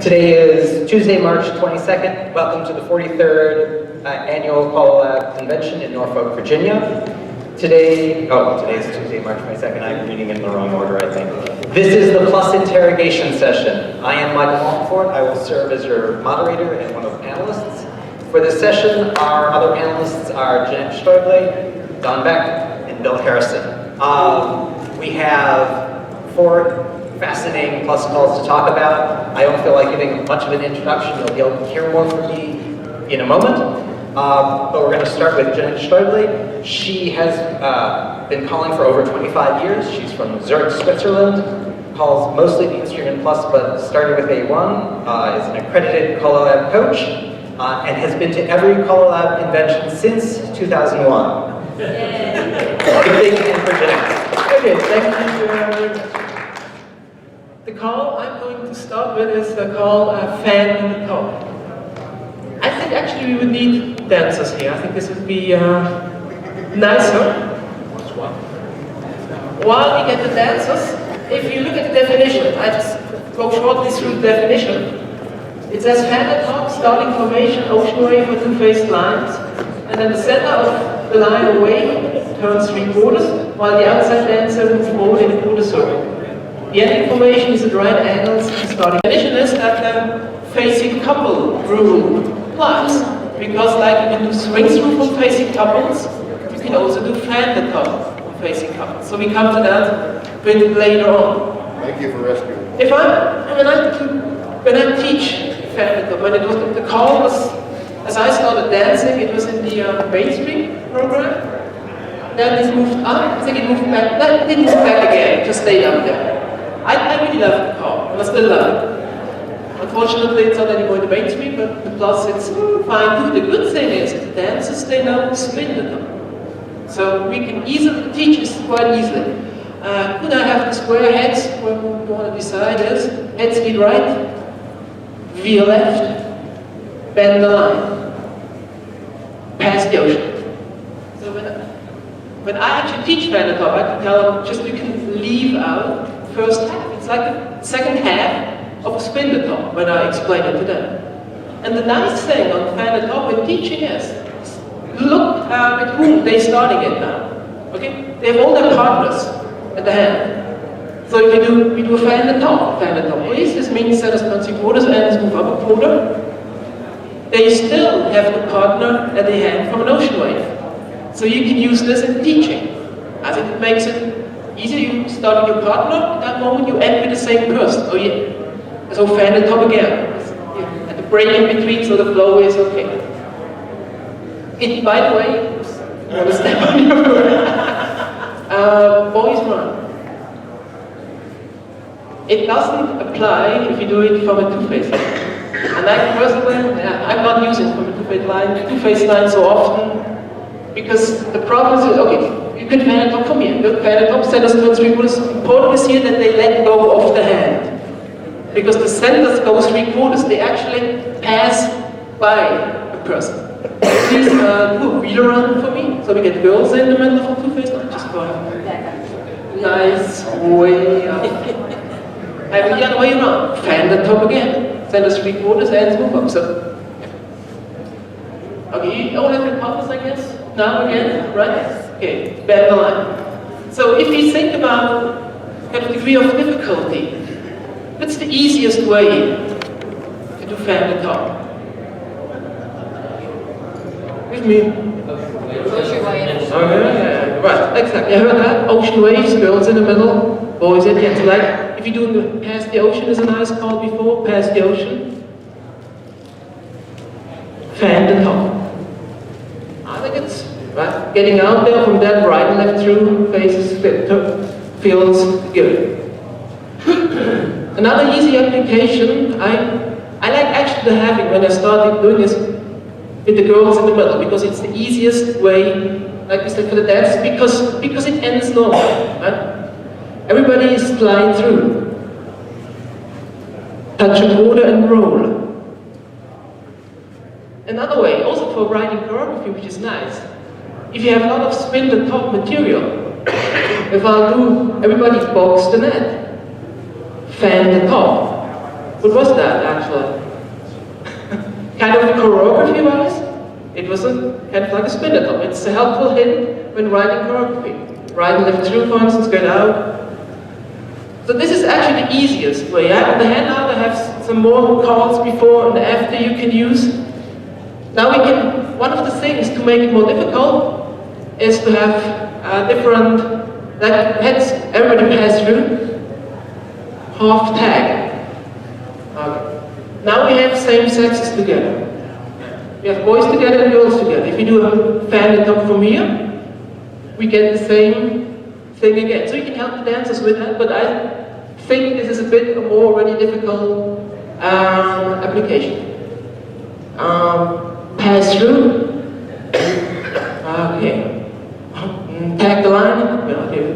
Today is Tuesday, March 22nd. Welcome to the 43rd Annual CALLERLAB Convention in Norfolk, Virginia. Today is Tuesday, March 22nd. I'm reading in the wrong order, I think. This is the Plus Interrogation session. I am Maltenfort. I will serve as your moderator and one of the panelists. For this session, our other panelists are Jeannette, Staeuble, Don Beck, and Bill Harrison. We have 4 fascinating plus calls to talk about. I don't feel like giving much of an introduction. You'll be able to hear more from me in a moment. But we're going to start with Jeannette Staeuble. She has been calling for over 25 years. She's from Zurich, Switzerland. Calls mostly the Instrument Plus, but started with A1. Is an accredited CALLERLAB coach and has been to every CALLERLAB convention since 2001. A big hand for Jeannette. Okay, thank you very much. The call I'm going to start with is the call fan in the top. I think actually we would need dancers here. I think this would be nicer. While we get the dancers, if you look at the definition, I just go shortly through the definition. It says fan at top, starting formation, ocean wave with 2 phased lines, and then the center of the line away turns 3/4, while the outside dancer moves forward in a quarter circle. The ending formation is at right angles to the starting. The definition is that the facing couple rule applies, because like you can do swing through from facing couples, you can also do fan the top from facing couples. So we come to that a bit later on. Thank you for rescuing me. When I teach fan the top, when it was the call was, as I started dancing, it was in the mainstream program. Then it moved up. I think it moved back. No, it didn't move back again. It just stayed up there. I really love the call, and I still love it. Unfortunately, it's not anymore in the mainstream, but the plus it's fine too. The good thing is the dancers, they now spin the top. So we can easily teach this quite easily. Could I have the square heads? What we want to decide is head speed right, via left, bend the line, past the ocean. So when I actually teach fan the top, I can tell them just you can leave out first half. It's like the second half of a spin the top when I explain it to them. And the nice thing on fan the top when teaching is, look at whom they're starting it now. Okay? They have all their partners at the hand. So if we do a fan the top, please. This means centers turn 3/4, ends move up a quarter. They still have the partner at the hand from an ocean wave. So you can use this in teaching, as it makes it easier. You start with your partner, at that moment you end with the same person. So fan the top again. And the break in between so the flow is okay. By the way, boys run. It doesn't apply if you do it from a 2-phase line. And I personally, I'm not using from a 2-phase line so often, because the problem is, okay, you can fan it top from here. The fan it top, centers turn 3/4. Important is here that they let go of the hand. Because the centers go 3/4, they actually pass by a person. Please do a wheel around for me, so we get girls in the middle of a 2-phase line. Just go ahead. Nice, way up. And the other way around. Fan the top again. Centers 3/4, ends move up. So, okay, you all have your partners, I guess. Now again, right? Okay, bend the line. So if you think about kind of degree of difficulty, what's the easiest way to do fan the top? With me. Ocean wave. Okay, right, exactly. I heard that. Ocean waves, girls in the middle, boys at the end. So like, if you do past the ocean, as a nice call before, past the ocean, fan the top. I think it's right. Getting out there from that right and left through faces feels good. Another easy application I like actually having when I started doing this with the girls in the middle, because it's the easiest way, like we said, for the dance, because it ends normal. Right? Everybody is flying through. Touch a quarter and roll. Another way, also for writing choreography, which is nice, if you have a lot of spin the top material, if I'll do everybody box the net, fan the top, What was that actually? Kind of choreography wise, it was kind of like a spin top. It's a helpful hint when writing choreography. Right and left through, for instance, get out. So this is actually the easiest way. On the handout I have some more calls before and after you can use. Now we can, one of the things to make it more difficult is to have different, like heads, everybody pass through, half tag. Okay. Now we have same sexes together. We have boys together and girls together. If we do a fan and up from here, we get the same thing again. So you can help the dancers with that, but I think this is a bit more already difficult application. Pass through. Okay. Tag the line. Okay.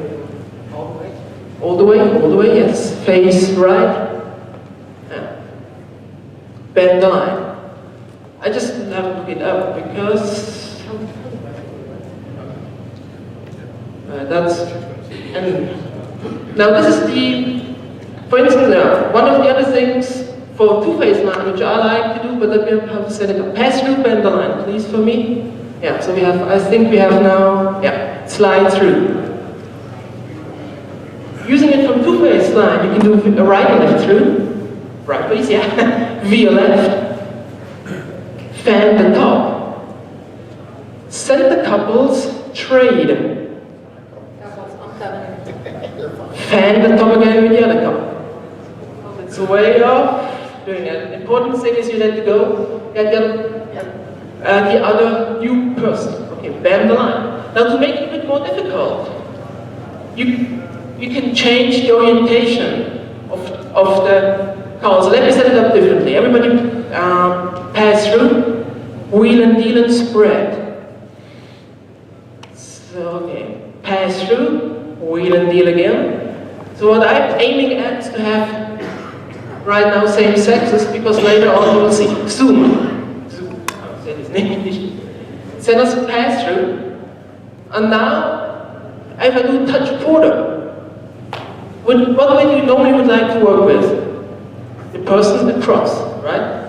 All the way, yes. Face right. Yeah. Bend the line. I just have to look it up because and now this is the, for instance, one of the other things for two-phase line, which I like to do, but let me have to set it up. Pass through, bend the line, please, for me. Yeah, so we have, I think we have now, yeah, slide through. Using it from two-phase line, you can do a right and left through. Right, please, yeah. Via left. Fan the top. Send the couples trade. Fan the top again with the other couple. It's a way of doing it. The important thing is you let it go, get the other new person. Okay, bend the line. Now to make it a bit more difficult, you can change the orientation of the calls. So let me set it up differently. Everybody pass through, wheel and deal and spread. So okay, pass through, wheel and deal again. So what I'm aiming at is to have right now same sexes, because later on you will see zoom. I'll say this in English. Send us a pass through. And now if I do touch quarter, what way do you normally would like to work with? The person across, right?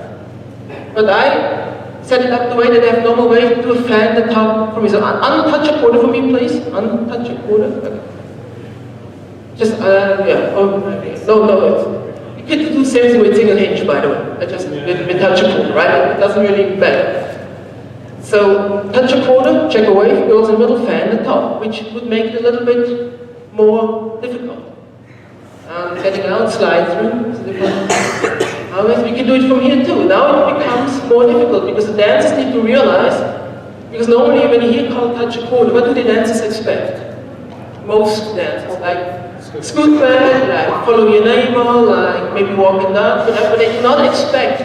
But I set it up the way that I have normal way to fan the top for me. So untouch a quarter for me, please. Untouch a quarter. Okay. Just, yeah, okay. No, you could do the same thing with single hinge, by the way. I just with touch a quarter, right? It doesn't really matter. So, touch a quarter, check away, girls in the middle, fan the top, which would make it a little bit more difficult. Getting out, slide through, however, we can do it from here too. Now it becomes more difficult because the dancers need to realize, because normally when you hear called touch a quarter, what do the dancers expect? Most dancers, like scoot back, like follow your neighbor, like maybe walking down, but they do not expect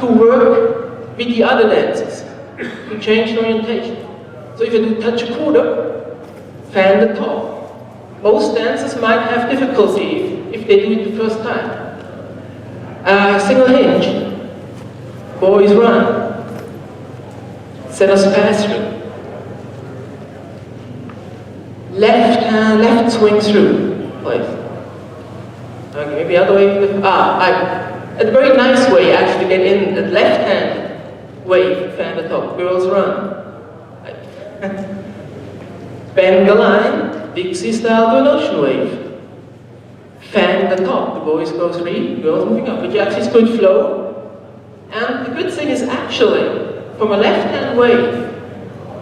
to work with the other dancers, to change the orientation. So if you do touch a quarter, fan the top. Most dancers might have difficulty if they do it the first time. Single hinge, boys run, set us pass through. Left swing through, please. Okay, maybe other way. A very nice way actually to get in. The left hand wave, fan the top. Girls run. Bend the line. Dixie style to an ocean wave. Fan the top. The boys go 3, girls moving up. Which actually is good flow. And the good thing is actually, from a left hand wave,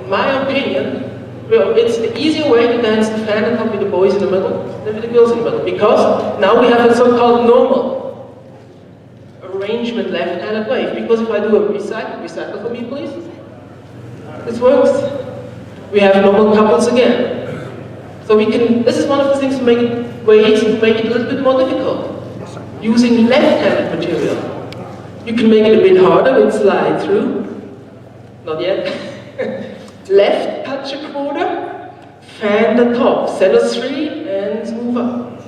in my opinion, well, it's the easier way to dance the fan and top with the boys in the middle than with the girls in the middle. Because now we have a so-called normal arrangement left-handed wave. Because if I do a recycle for me, please. This works. We have normal couples again. So we can, this is one of the things to make it, ways to make it a little bit more difficult. Using left-handed material. You can make it a bit harder with slide through. Not yet. Left, touch a quarter, fan the top, set us 3, and move up.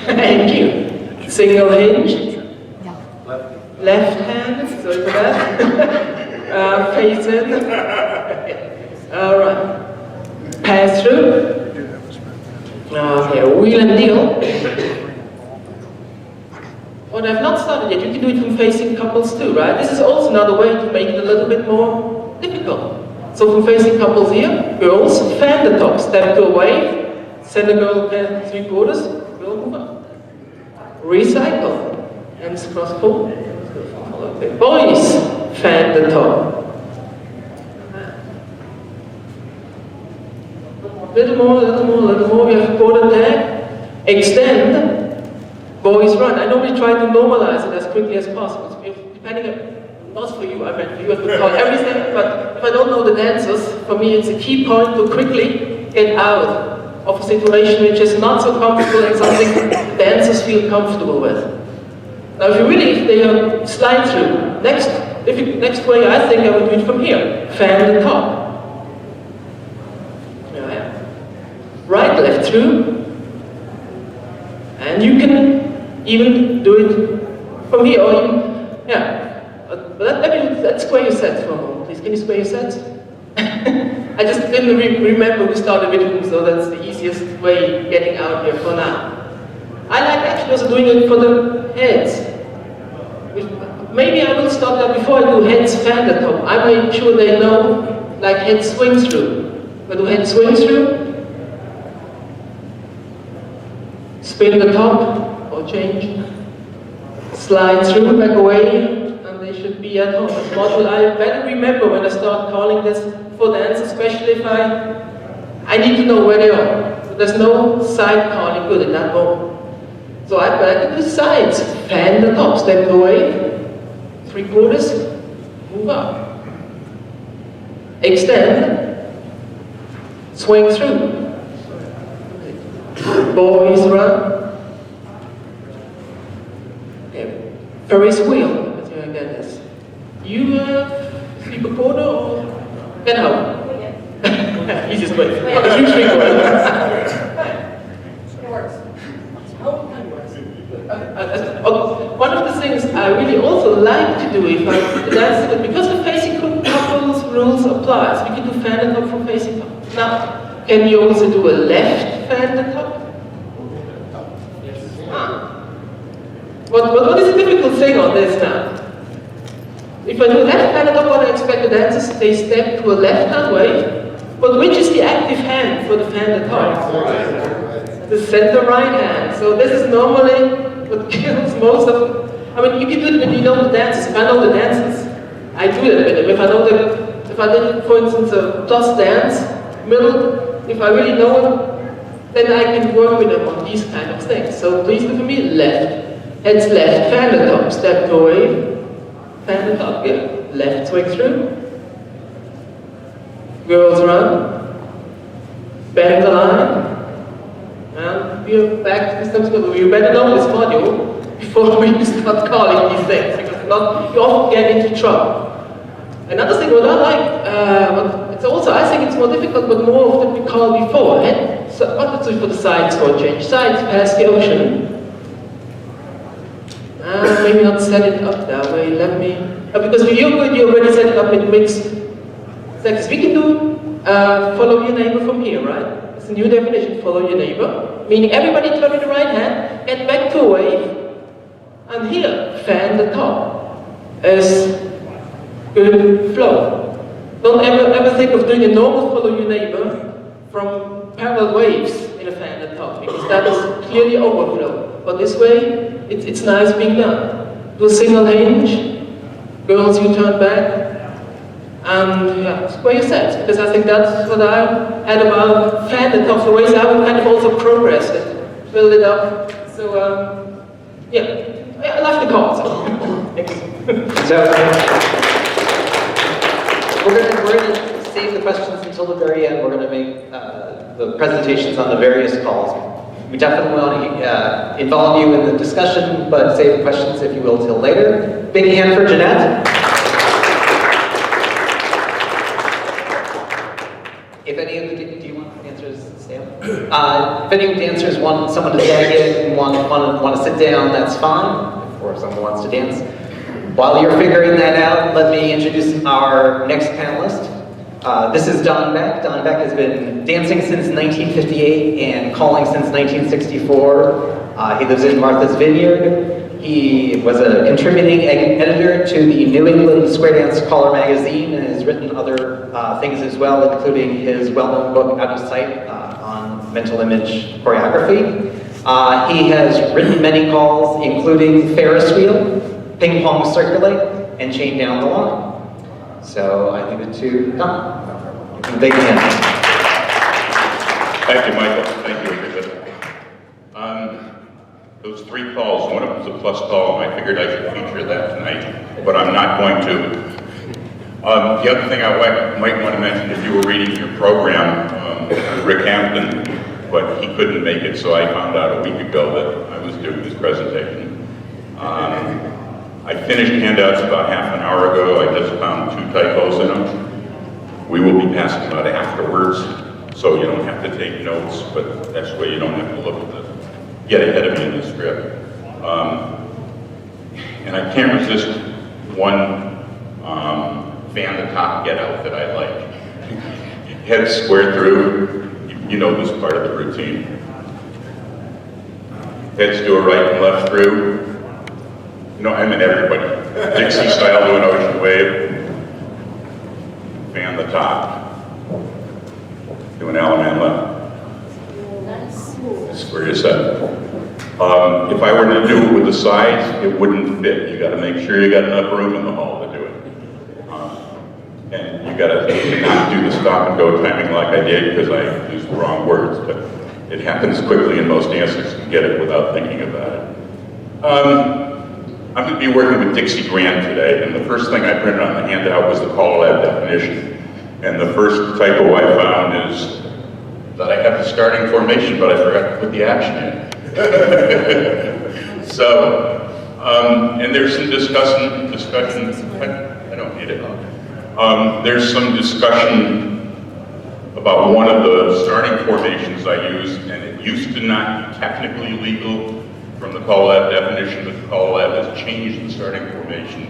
Thank you. Single hinge. Left hand, sorry for that. Face in. Alright. Pass through. Okay, wheel and deal. what I've not started yet, you can do it from facing couples too, right? This is also another way to make it a little bit more difficult. So from facing couples here, girls, fan the top, step to a wave, send a girl 3/4, girl move up. Recycle, hands cross pull. Okay. Boys, fan the top. Little more, we have quarter tag. Extend, boys run. I normally try to normalize it as quickly as possible. Depending on, not for you, I meant for you, I have to call everything, but if I don't know the dancers, for me it's a key point to quickly get out of a situation which is not so comfortable and something dancers feel comfortable with. Now if they slide through, next way I think I would do it from here, fan the top. Right, left through, and you can even do it from here, or even, let's square your sets for a moment, please. Can you square your sets? I just didn't remember who started with whom, so that's the easiest way getting out here for now. I like actually also doing it for the heads. Maybe I will start that before I do heads fan the top. I make sure they know, like head swing through. I do head swing through. Spin the top, or change, slide through, back away, and they should be at home. This module I better remember when I start calling this for dance, especially if I need to know where they are. So there's no side calling good in that moment. So I better do sides, fan the top, step away, 3/4, move up. Extend, swing through. Boys run. Okay. Ferris wheel. Let's see if I can get this. You sleep a quarter or get home? Easiest way. Okay, you sleep a quarter. It works. One of the things I really also like to do if I'm dancing, because the facing couples rules applies, we can do fan and top from facing couples. Now, can you also do a left fan and top? What is the difficult thing on this now? If I do left hand, I don't want to expect the dancers they step to a left hand wave, but which is the active hand for the fan at top? The center right hand. So this is normally what kills most of, I mean, you can do it when you know the dances. If I know the dances, I do it with them. If I did, for instance, a plus dance, middle, if I really know it, then I can work with them on these kind of things. So please do for me, left. Heads left, fan the top, step to a wave, fan the top, good. Left swing through. Girls run. Bend the line. And we're back to this time. You better know this module before we start calling these things, because if not, you often get into trouble. Another thing what I like, it's also, I think it's more difficult, but more often we call beforehand. So let's do for the sides for a change. Sides past the ocean. Maybe not set it up that way, let me, because you're good, you already set it up with mixed sexes. We can do follow your neighbor from here, right? It's a new definition, follow your neighbor. Meaning everybody turn with the right hand, get back to a wave, and here, fan the top as good flow. Don't ever think of doing a normal follow your neighbor from parallel waves in a fan the top, because that is clearly overflow. But this way, it's nice being done. Do a single hinge, girls you turn back, and yeah, square your sets, because I think that's what I had about fan the top, the ways I would kind of also progress it, build it up. So yeah, I like the call. So. So we're gonna save the questions until the very end. We're gonna make the presentations on the various calls. We definitely want to involve you in the discussion, but save the questions, if you will, till later. Big hand for Jeannette. If any of the, do you want answers, Staeuble? If any of the dancers want someone to tag it and want to sit down, that's fine. Or if someone wants to dance. While you're figuring that out, let me introduce our next panelist. This is Don Beck. Don Beck has been dancing since 1958 and calling since 1964. He lives in Martha's Vineyard. He was a contributing editor to the New England Square Dance Caller magazine and has written other things as well, including his well-known book, Out of Sight, on mental image choreography. He has written many calls, including Ferris Wheel, Ping Pong Circulate, and Chain Down the Line. So I leave it to Tom. Big hands. Thank you, Michael. Thank you, everybody. Those 3 calls, one of them was a plus call, and I figured I should feature that tonight, but I'm not going to. The other thing I might want to mention, if you were reading your program, Rick Hampton, but he couldn't make it, so I found out a week ago that I was doing this presentation. I finished handouts about half an hour ago. I just found 2 typos in them. We will be passing them out afterwards, so you don't have to take notes, but that's the way you don't have to look at the get ahead of me in the script. And I can't resist one fan the top get out that I like. Head square through, you know this part of the routine. Heads do a right and left through. No, I mean everybody. Dixie style, do an ocean wave. Fan the top. Do an Alaman left. That's where you said. If I were to do it with the sides, it wouldn't fit. You got to make sure you got enough room in the hall to do it. And you got to not do the stop and go timing like I did because I used the wrong words, but it happens quickly and most dancers can get it without thinking about it. I'm going to be working with Dixie Grant today, and the first thing I printed on the handout was the CALLERLAB definition. And the first typo I found is that I have the starting formation, but I forgot to put the action in. So, and there's some discussion, I don't need it. There's some discussion about one of the starting formations I used, and it used to not be technically legal from the CALLERLAB definition, but the CALLERLAB has changed the starting formation.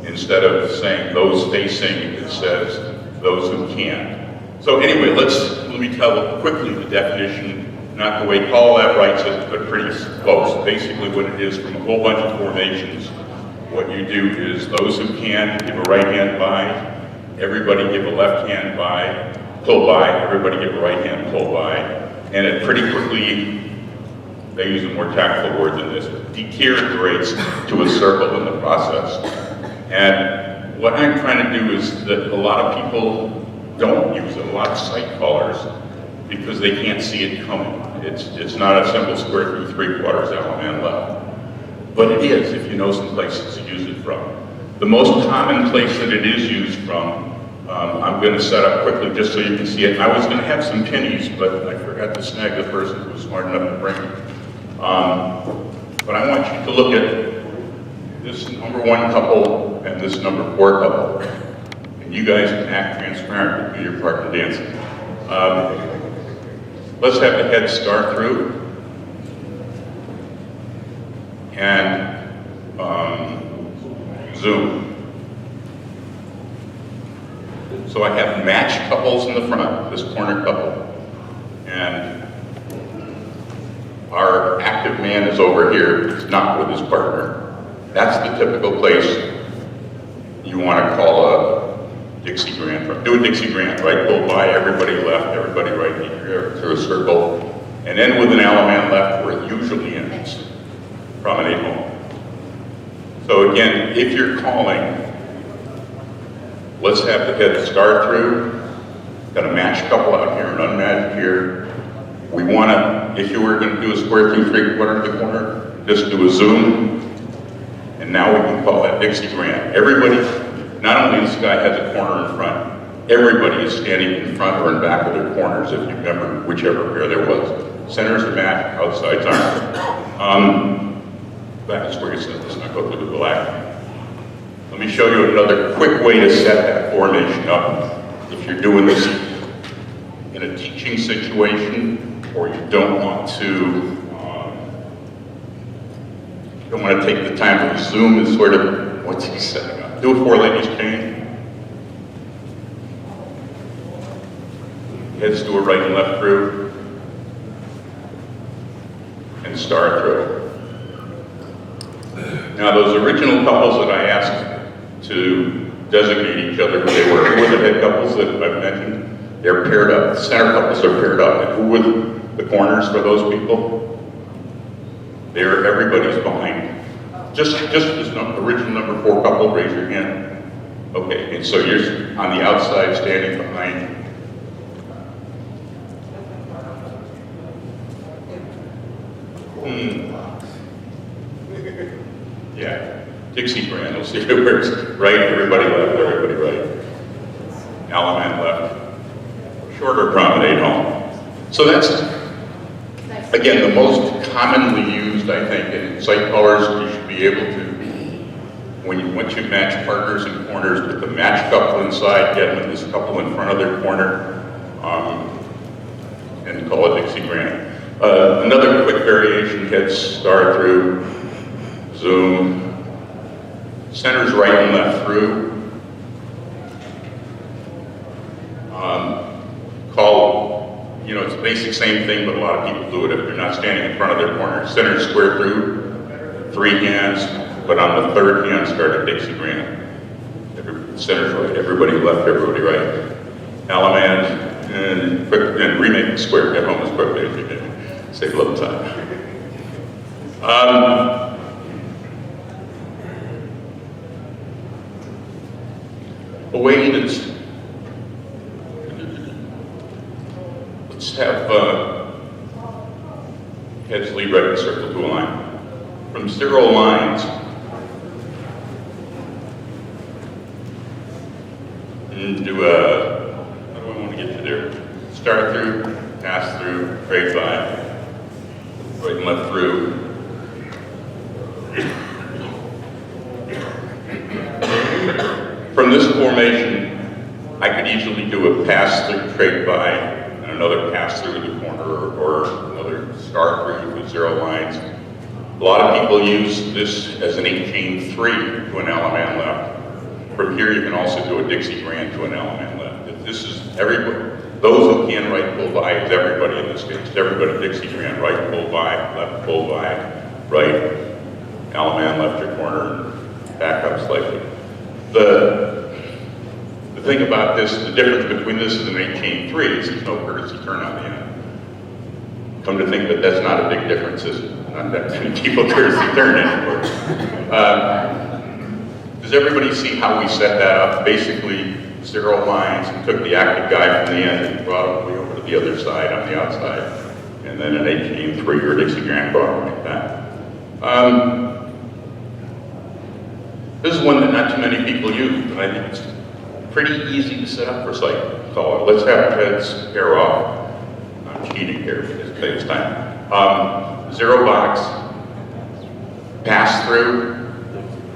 Instead of saying those facing, it says those who can't. So anyway, let me tell quickly the definition, not the way CALLERLAB writes it, but pretty close. Basically what it is from a whole bunch of formations. What you do is those who can give a right hand by, everybody give a left hand by, pull by, everybody give a right hand pull by, and it pretty quickly, they use a more tactful word than this, deteriorates to a circle in the process. And what I'm trying to do is that a lot of people don't use it, a lot of sight callers, because they can't see it coming. It's not a simple square through 3/4 Alaman left. But it is, if you know some places to use it from. The most common place that it is used from, I'm going to set up quickly just so you can see it. I was going to have some pennies, but I forgot to snag the person who was smart enough to bring them. But I want you to look at this number 1 couple and this number 4 couple. And you guys can act transparent and do your part in dancing. Let's have the head start through. And zoom. So I have matched couples in the front, this corner couple. And our active man is over here, he's not with his partner. That's the typical place you want to call a Dixie Grant from. Do a Dixie Grant, right? Pull by, everybody left, everybody right here through a circle. And then with an Alaman left where it usually ends. Promenade home. So again, if you're calling, let's have the head start through. Got a matched couple out here, an unmatched here. We want to, if you were going to do a square through 3/4 of the corner, just do a zoom. And now we can call that Dixie Grant. Everybody, not only this guy has a corner in front, everybody is standing in front or in back of their corners, if you remember whichever pair there was. Centers are matched, outsides aren't. That is where you said let's not go through the black. Let me show you another quick way to set that formation up. If you're doing this in a teaching situation, or you don't want to take the time to zoom is sort of, what's he setting up? Do a 4 ladies chain. Heads do a right and left through. And star through. Now those original couples that I asked to designate each other who they were, who were the head couples that I've mentioned? They're paired up. The center couples are paired up. And who were the corners for those people? They're everybody's behind. Just this original number 4 couple, raise your hand. Okay, and so you're on the outside standing behind. Yeah, Dixie Brand, we'll see if it works. Right, everybody left, everybody right. Alaman left. Shorter promenade home. So that's, again, the most commonly used, I think, in site colors. You should be able to, once you match partners and corners, put the match couple inside, get them with this couple in front of their corner, and call it Dixie Brand. Another quick variation, head star through, zoom, centers right and left through, call, it's the basic same thing, but a lot of people do it if they're not standing in front of their corner. Center square through, 3 hands, but on the 3rd hand, start a Dixie Brand. Center's right, everybody left, everybody right. Alaman, and remake the square, get home as quickly as you can. Save a little time. A way that's, let's have heads lead right and circle to a line. From 0 lines, and do a, how do I want to get you there? Start through, pass through, grade by. Right and left through. From this formation, I could easily do a pass through, trade by, and another pass through the corner, or another star through with 0 lines. A lot of people use this as an 8-chain 3 to an Alaman left. From here, you can also do a Dixie Brand to an Alaman left. This is everybody. Those who can right pull by is everybody in this case. Everybody Dixie Brand, right pull by, left pull by, right. Alaman left your corner, back up slightly. The thing about this, the difference between this and an 8-chain 3 is there's no courtesy turn on the end. Come to think that that's not a big difference, is it? Not that many people courtesy turn anymore. Does everybody see how we set that up? Basically, 0 lines, and took the active guy from the end and brought him way over to the other side on the outside. And then an 8-chain 3 or Dixie Brand brought him like that. This is one that not too many people use, but I think it's pretty easy to set up for site color. Let's have heads pair off. I'm cheating here because it takes time. 0 box, pass through,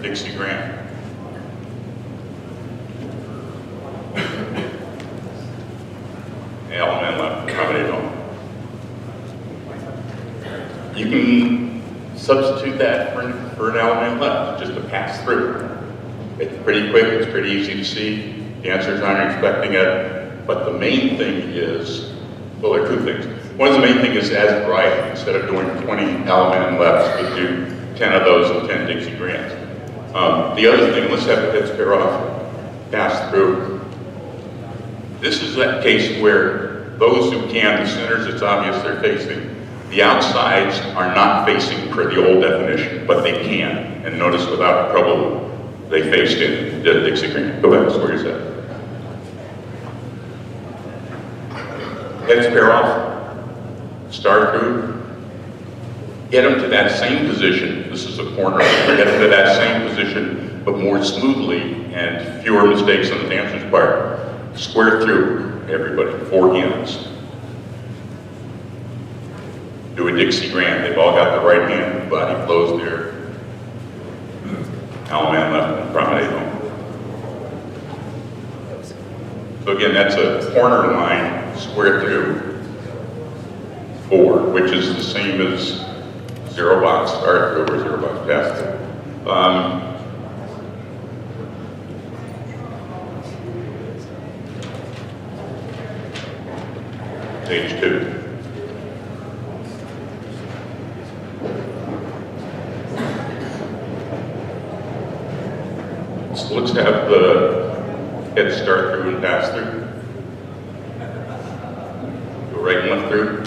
Dixie Brand. Alaman left, promenade home. You can substitute that for an Alaman left, just a pass through. It's pretty quick, it's pretty easy to see. Dancers aren't expecting it, but the main thing is, well, there are 2 things. One of the main thing is as variety. Instead of doing 20 Alaman lefts, we do 10 of those and 10 Dixie Brands. The other thing, let's have the heads pair off, pass through. This is that case where those who can, the centers, it's obvious they're facing. The outsides are not facing per the old definition, but they can. And notice without trouble, they faced in, did a Dixie Brand. Go back, where is that? Heads pair off, start through, get them to that same position. This is a corner, get them to that same position, but more smoothly and fewer mistakes on the dancer's part. Square through, everybody, 4 hands. Do a Dixie Brand. They've all got the right hand, body flows there. Alaman left and promenade home. So again, that's a corner line, square through, 4, which is the same as 0 box start through or 0 box pass through. Page 2. So let's have the head start through and pass through. Go right and left through.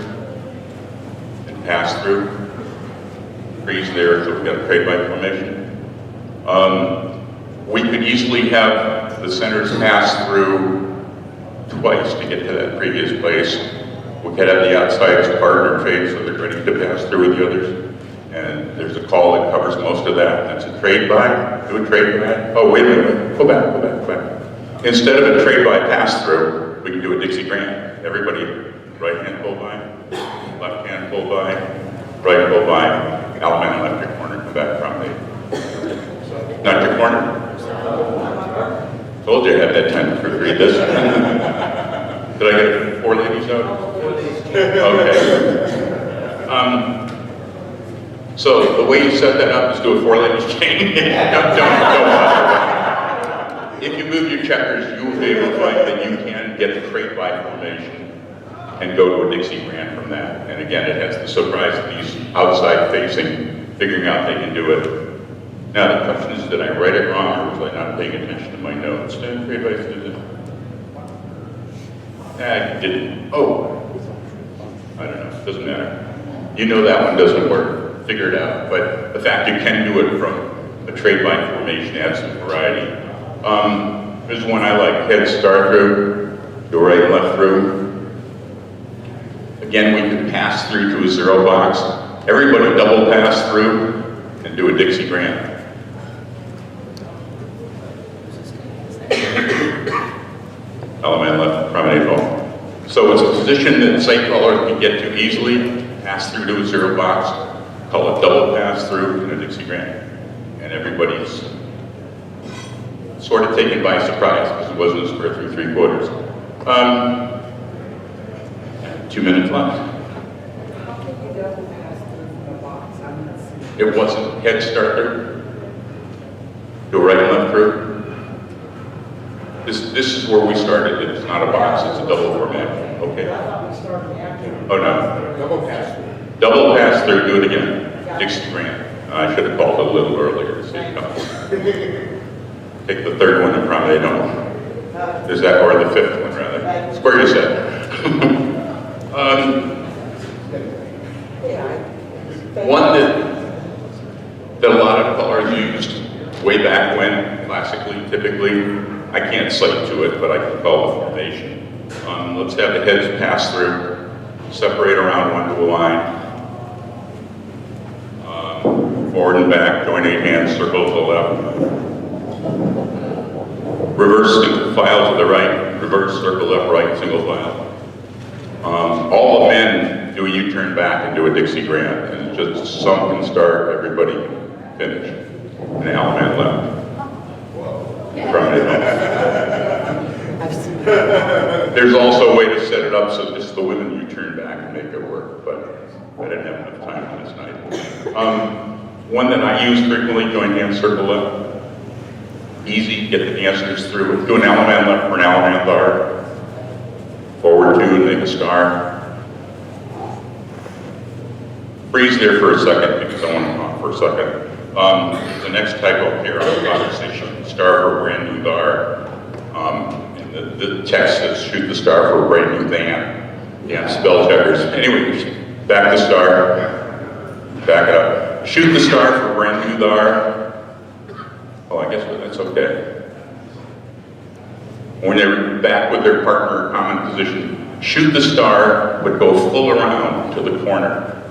And pass through. Freeze there, so we've got a trade by formation. We could easily have the centers pass through twice to get to that previous place. We could have the outsiders partner trade so they're ready to pass through with the others. And there's a call that covers most of that. That's a trade by. Do a trade by. Oh, wait a minute. Go back, go back, go back. Instead of a trade by pass through, we can do a Dixie Grant. Everybody, right hand pull by, left hand pull by, right pull by, Alabama left your corner, come back from me. Not your corner. Told you I had that time to read this. Did I get 4 ladies out? Okay. So the way you set that up is do a 4 ladies chain. don't bother. If you move your checkers, you will be able to find that you can get the crate by formation and go to a Dixie Grant from that. And again, it has the surprise of these outside facing, figuring out they can do it. Now the question is, did I write it wrong or was I not paying attention to my notes? Did I do that? I didn't. Oh, I don't know, it doesn't matter. You know that one doesn't work, figure it out. But the fact you can do it from a trade by formation adds some variety. There's one I like, head start through, go right and left through. Again, we can pass through to a 0 box. Everybody double pass through and do a Dixie Grant. Element left, promenade home. So it's a position that site callers can get to easily, pass through to a 0 box, call it double pass through and a Dixie Grant. And everybody's sort of taken by surprise because it wasn't a square through 3/4. 2 minutes left. It wasn't head starter. Go right and left through. This is where we started. It's not a box, it's a double format. Okay. Oh no. Double pass through. Double pass through, do it again. Dixie Grant. I should have called it a little earlier to see it come. Take the 3rd one and promenade home. Is that, or the 5th one rather? Square your set. One that a lot of callers used way back when, classically, typically, I can't cite to it, but I can call the formation. Let's have the heads pass through, separate around one to a line. Forward and back, join 8 hands, circle to the left. Reverse single file to the right, reverse circle left, right, single file. All the men do a U-turn back and do a Dixie Grant, and just some can start, everybody finish. And Alabama left. There's also a way to set it up so just the women U-turn back and make it work, but I didn't have enough time on this night. One that I use frequently, join hands, circle left. Easy, get the dancers through. Do an Alabama left for an Alabama guard. Forward 2 and make a star. Freeze there for a second because I want to talk for a second. The next typo here on the conversation, star for a brand new guard. And the text says shoot the star for a brand new van. Yeah, spell checkers. Anyway, back the star, back it up. Shoot the star for a brand new guard. Oh, I guess that's okay. When they're back with their partner in common position, shoot the star, but go full around to the corner.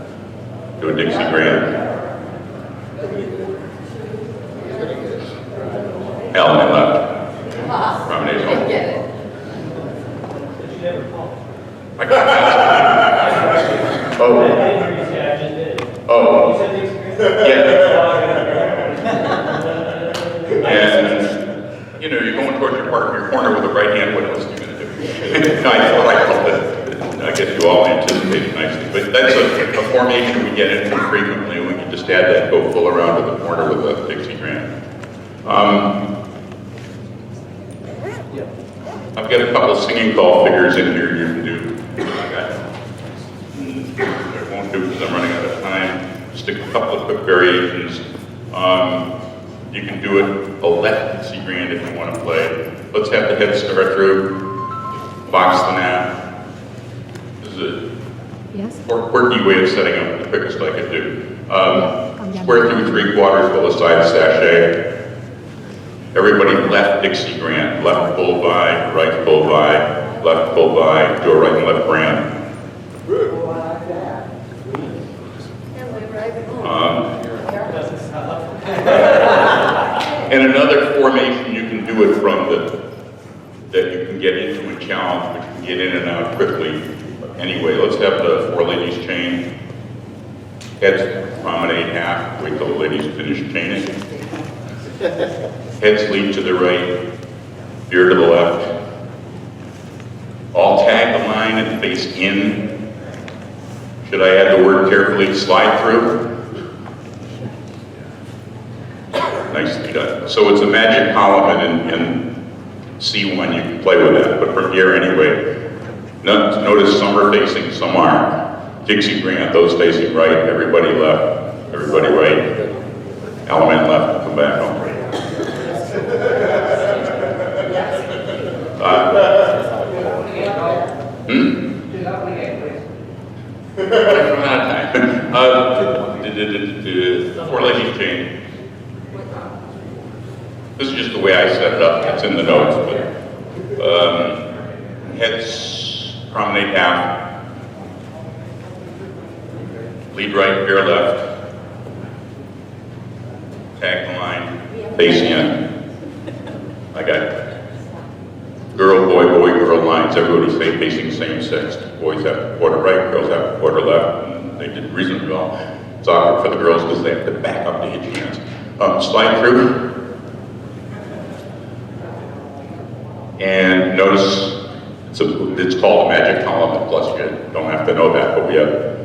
Do a Dixie Grant. Element left. Promenade home. Get it. I got that. Oh. Yeah. And, you know, you're going towards your partner in your corner with the right hand, what else are you going to do? I called it. I guess you all anticipated nicely. But that's a formation we get into frequently. We can just add that, go full around to the corner with a Dixie Grant. I've got a couple singing call figures in here you can do. I won't do because I'm running out of time. Just a couple of quick variations. You can do it a left Dixie grand if you want to play. Let's have the head start through, box the nap. This is a quirky way of setting up the quickest I could do. Square through 3/4 with a side sachet. Everybody left Dixie grand, left bull by, right bull by, left bull by, do a right and left grand. And another formation you can do it from that you can get into and challenge, but you can get in and out quickly. Anyway, let's have the 4 ladies chain. Heads promenade half, wait till the ladies finish chaining. Heads lead to the right, veer to the left. All tag the line and face in. Should I add the word carefully? Slide through. Nicely done. So it's a magic column in C1, you can play with that, but from here anyway. Notice some are facing, some aren't. Dixie grand, those facing right, everybody left, everybody right. Element left, come back home. I'm out of time. 4 ladies chain. This is just the way I set it up. It's in the notes. But, heads promenade half. Lead right, veer left. Tag the line. Face in. I got girl, boy, boy, girl lines. Everybody stay facing same sex. Boys have to quarter right, girls have to quarter left. And they did reasonably well. It's awkward for the girls because they have to back up to hit hands. Slide through. And notice it's called a magic column, plus you don't have to know that, but we have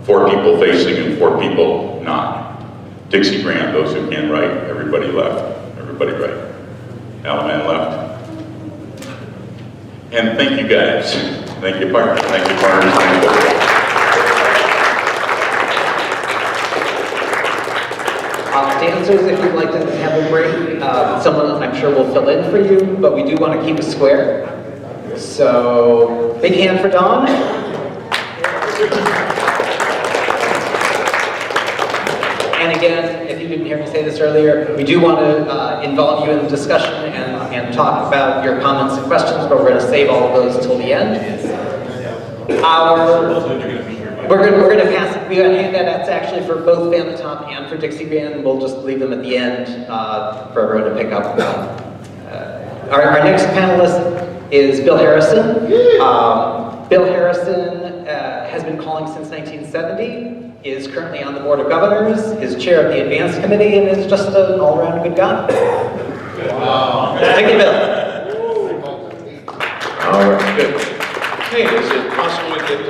4 people facing and 4 people not. Dixie grand, those who can right, everybody left, everybody right. Element left. And thank you guys. Thank you, partners. Thank you, partners. Thank you. Dancers, if you'd like to have a break, someone I'm sure will fill in for you, but we do want to keep it square. So, big hand for Dawn. And again, if you didn't hear me say this earlier, we do want to involve you in the discussion and talk about your comments and questions, but we're going to save all of those until the end. We're going to pass it. We're going to hand that actually for both Fan the Top and for Dixie Band. We'll just leave them at the end for everyone to pick up. Our next panelist is Bill Harrison. Bill Harrison has been calling since 1970, is currently on the Board of Governors, is chair of the Advance Committee, and is just an all-around good guy. Wow. Thank you, Bill. All right, good. Hey, is it possible to get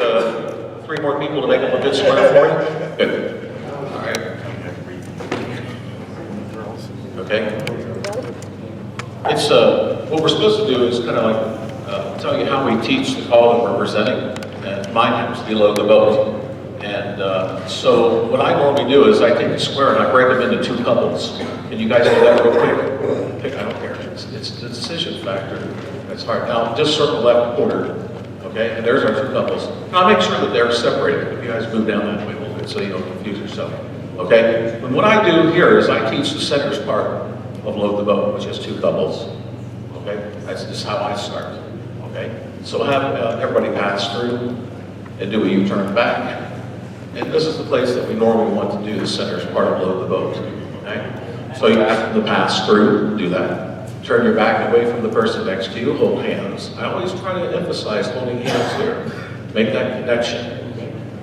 3 more people to make up a good square for you? Good. All right. Okay. It's what we're supposed to do is kind of like tell you how we teach the call that we're presenting, and mine happens to be load the boat. And so what I normally do is I take a square and I break them into 2 couples. Can you guys do that real quick? I don't care. It's the decision factor. That's hard. Now just circle left quarter. Okay, and there's our 2 couples. And I'll make sure that they're separated. If you guys move down that way a little bit so you don't confuse yourself. Okay, and what I do here is I teach the centers part of load the boat, which is 2 couples. Okay, that's just how I start. Okay, so have everybody pass through and do a U-turn back. And this is the place that we normally want to do the centers part of load the boat. Okay, so you have to pass through, do that. Turn your back away from the person next to you, hold hands. I always try to emphasize holding hands here. Make that connection.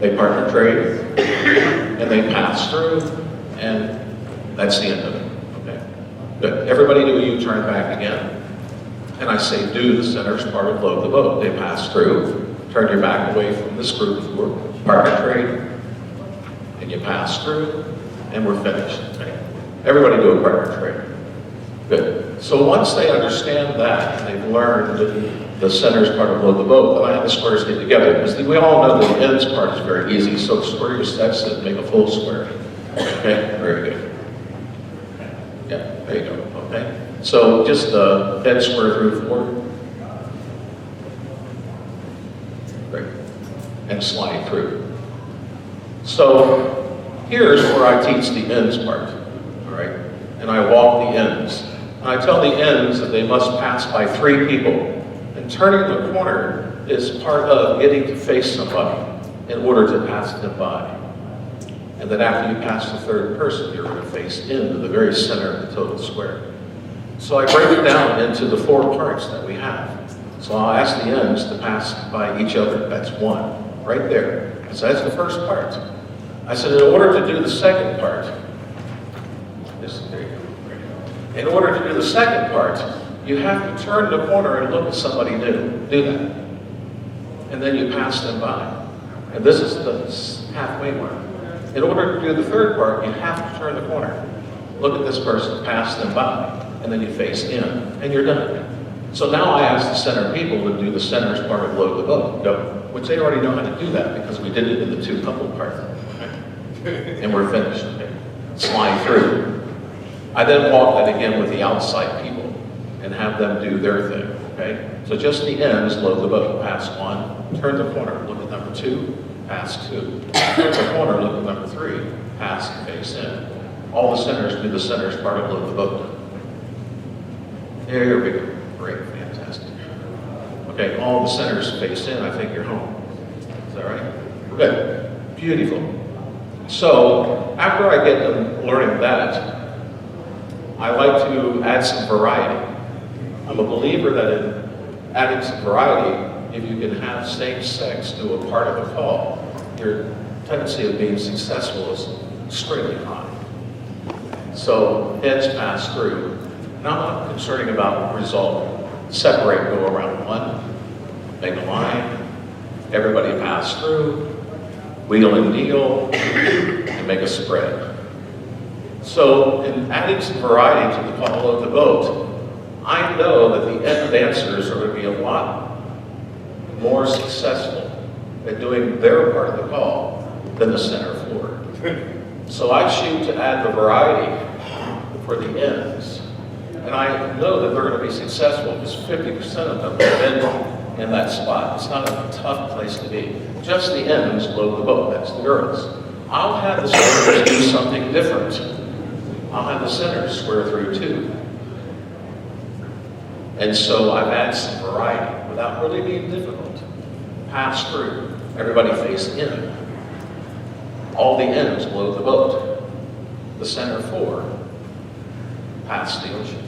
They partner trade, and they pass through, and that's the end of it. Okay, good. Everybody do a U-turn back again. And I say do the center's part of load the boat. They pass through, turn your back away from this group who are partner trade, and you pass through, and we're finished. Okay? Everybody do a partner trade. Good. So once they understand that, and they've learned the center's part of load the boat, then I have the squares get together. Because we all know that the ends part is very easy, so square your steps and make a full square. Okay, very good. Yeah, there you go, okay. So just head square through 4. Great. And slide through. So here's where I teach the ends part, all right? And I walk the ends. And I tell the ends that they must pass by 3 people. And turning the corner is part of getting to face somebody in order to pass them by. And then after you pass the 3rd person, you're going to face into the very center of the total square. So I break it down into the 4 parts that we have. So I'll ask the ends to pass by each other. That's 1, right there. So that's the first part. I said, in order to do the second part, there you go. In order to do the second part, you have to turn the corner and look at somebody new. Do that. And then you pass them by. And this is the halfway mark. In order to do the 3rd part, you have to turn the corner. Look at this person, pass them by, and then you face in, and you're done. So now I ask the center people to do the center's part of load the boat, which they already know how to do that because we did it in the 2 couple part. And we're finished. Okay? Slide through. I then walk that again with the outside people and have them do their thing. Okay? So just the ends, load the boat, pass 1, turn the corner, look at number 2, pass 2. Turn the corner, look at number 3, pass and face in. All the centers do the center's part of load the boat. There we go. Great, fantastic. Okay, all the centers face in, I think you're home. Is that right? Good, beautiful. So, after I get them learning that, I like to add some variety. I'm a believer that in adding some variety, if you can have same sex do a part of a call, your tendency of being successful is extremely high. So heads pass through. And I'm not concerning about result. Separate, go around 1, make a line, everybody pass through, wheel and deal, and make a spread. So in adding some variety to the call of the boat, I know that the end dancers are going to be a lot more successful at doing their part of the call than the center floor. So I shoot to add the variety for the ends. And I know that they're going to be successful because 50% of them have been in that spot. It's not a tough place to be. Just the ends load the boat, that's the girls. I'll have the centers do something different. I'll have the centers square through too. And so I've added some variety without really being difficult. Pass through, everybody face in. All the ends load the boat. The center 4, pass the ocean.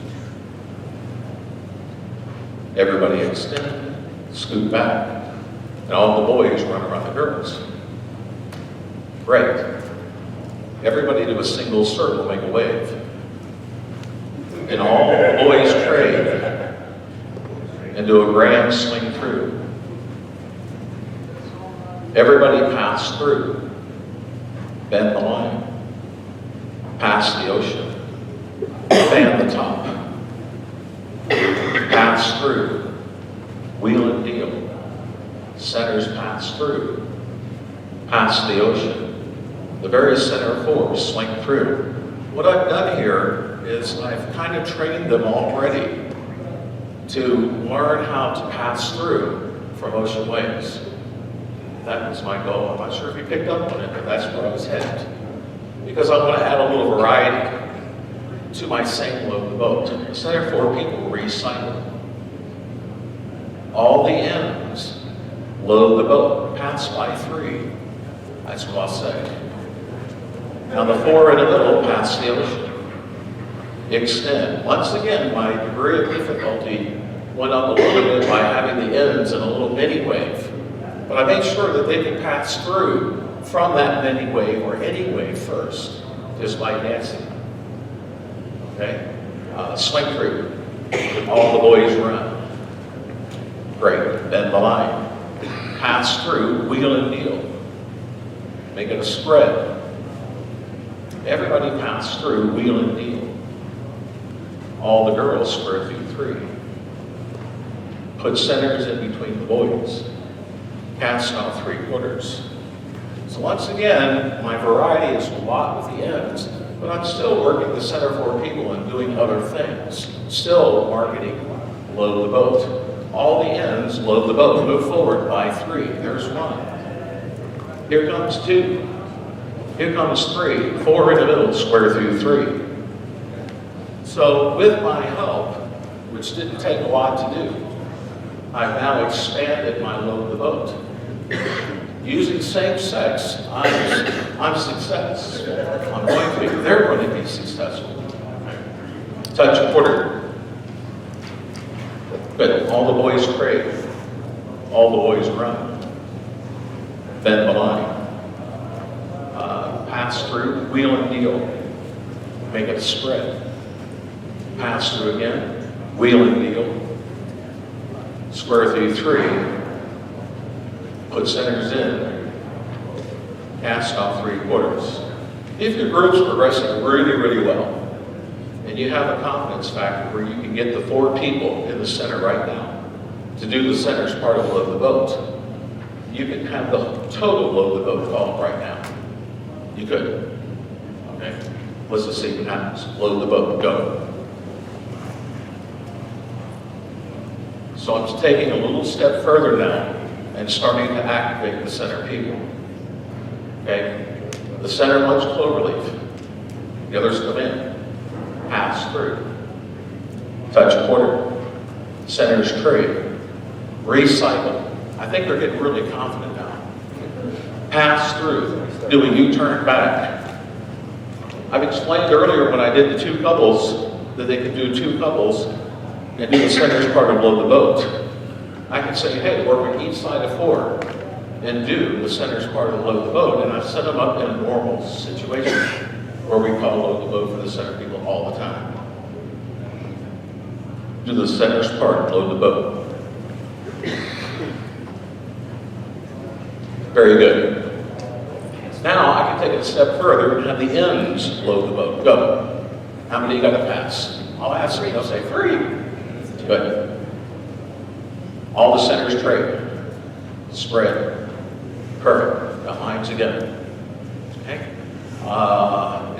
Everybody extend, scoot back, and all the boys run around the girls. Great. Everybody do a single circle, make a wave. And all the boys trade and do a grand swing through. Everybody pass through, bend the line, pass the ocean, band the top, pass through, wheel and deal, centers pass through, pass the ocean, the very center 4 swing through. What I've done here is I've kind of trained them already to learn how to pass through from ocean waves. That was my goal. I'm not sure if you picked up on it, but that's where I was headed. Because I want to add a little variety to my same load the boat. The center 4 people recycle. All the ends load the boat, pass by 3. That's what I'll say. Now the 4 in the middle pass the ocean. Extend. Once again, my degree of difficulty went up a little bit by having the ends in a little mini wave. But I made sure that they could pass through from that mini wave or any wave first, just by dancing. Okay? Swing through. All the boys run. Great. Bend the line. Pass through, wheel and deal. Make it a spread. Everybody pass through, wheel and deal. All the girls square through 3. Put centers in between the boys. Cast out 3/4. So once again, my variety is a lot with the ends, but I'm still working the center 4 people and doing other things. Still marketing, load the boat. All the ends, load the boat. Move forward by 3. There's 1. Here comes 2. Here comes 3. 4 in the middle, square through 3. So with my help, which didn't take a lot to do, I've now expanded my load the boat. Using same sex, I'm success. I'm going to be, they're going to be successful. Touch a quarter. Good. All the boys crave. All the boys run. Bend the line. Pass through, wheel and deal. Make it a spread. Pass through again, wheel and deal. Square through 3. Put centers in. Cast off 3/4. If your group's progressing really, really well, and you have a confidence factor where you can get the 4 people in the center right now to do the center's part of load the boat, you can have the total load the boat call right now. You could. Okay? Let's just see what happens. Load the boat. Go. So I'm taking a little step further now and starting to activate the center people. Okay? The center wants cloverleaf. The others come in. Pass through. Touch a quarter. Center's trade. Recycle. I think they're getting really confident now. Pass through. Do a U-turn back. I've explained earlier when I did the 2 couples that they could do 2 couples and do the center's part of load the boat. I can say, hey, work with each side of 4 and do the center's part of load the boat. And I've set them up in a normal situation where we call load the boat for the center people all the time. Do the center's part, load the boat. Very good. Now I can take it a step further and have the ends load the boat. Go. How many you got to pass? I'll ask 3, they'll say 3. Good. All the centers trade. Spread. Perfect. Behinds again. Okay.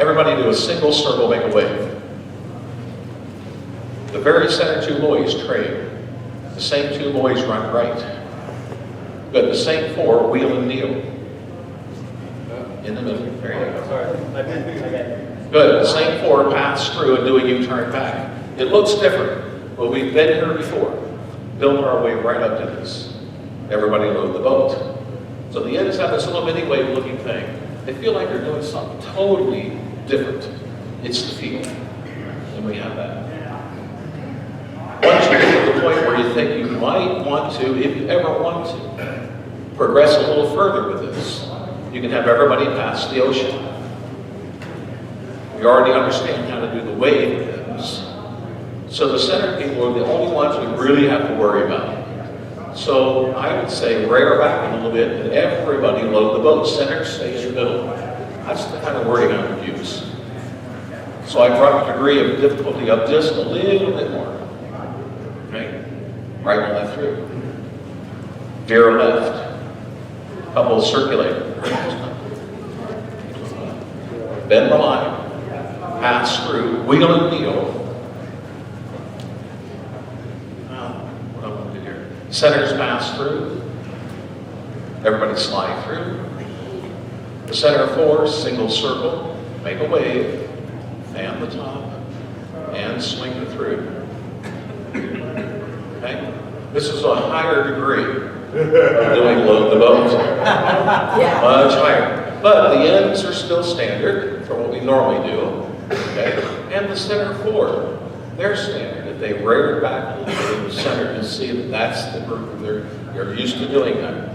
Everybody do a single circle, make a wave. The very center 2 boys trade. The same 2 boys run right. Good. The same 4 wheel and kneel. In the middle. There you go. Sorry. Good. The same 4 pass through and do a U-turn back. It looks different, but we've been here before. Build our way right up to this. Everybody load the boat. So the ends have this little mini wave looking thing. They feel like they're doing something totally different. It's the feel. And we have that. Once you get to the point where you think you might want to, if you ever want to, progress a little further with this, you can have everybody pass the ocean. You already understand how to do the wave things. So the center people are the only ones we really have to worry about. So I would say rear back a little bit and everybody load the boat. Center, stay in the middle. That's the kind of wording I would use. So I brought the degree of difficulty up just a little bit more. Okay? Right and left through. Veer left. Couple circulate. Bend the line. Pass through. Wheel and kneel. What do I want to do here? Centers pass through. Everybody slide through. The center 4, single circle. Make a wave. Fan the top. And swing it through. Okay? This is a higher degree of doing load the boat. Much higher. But the ends are still standard for what we normally do. Okay? And the center 4, they're standard. If they rear it back a little bit in the center, you'll see that that's the group they're used to doing that.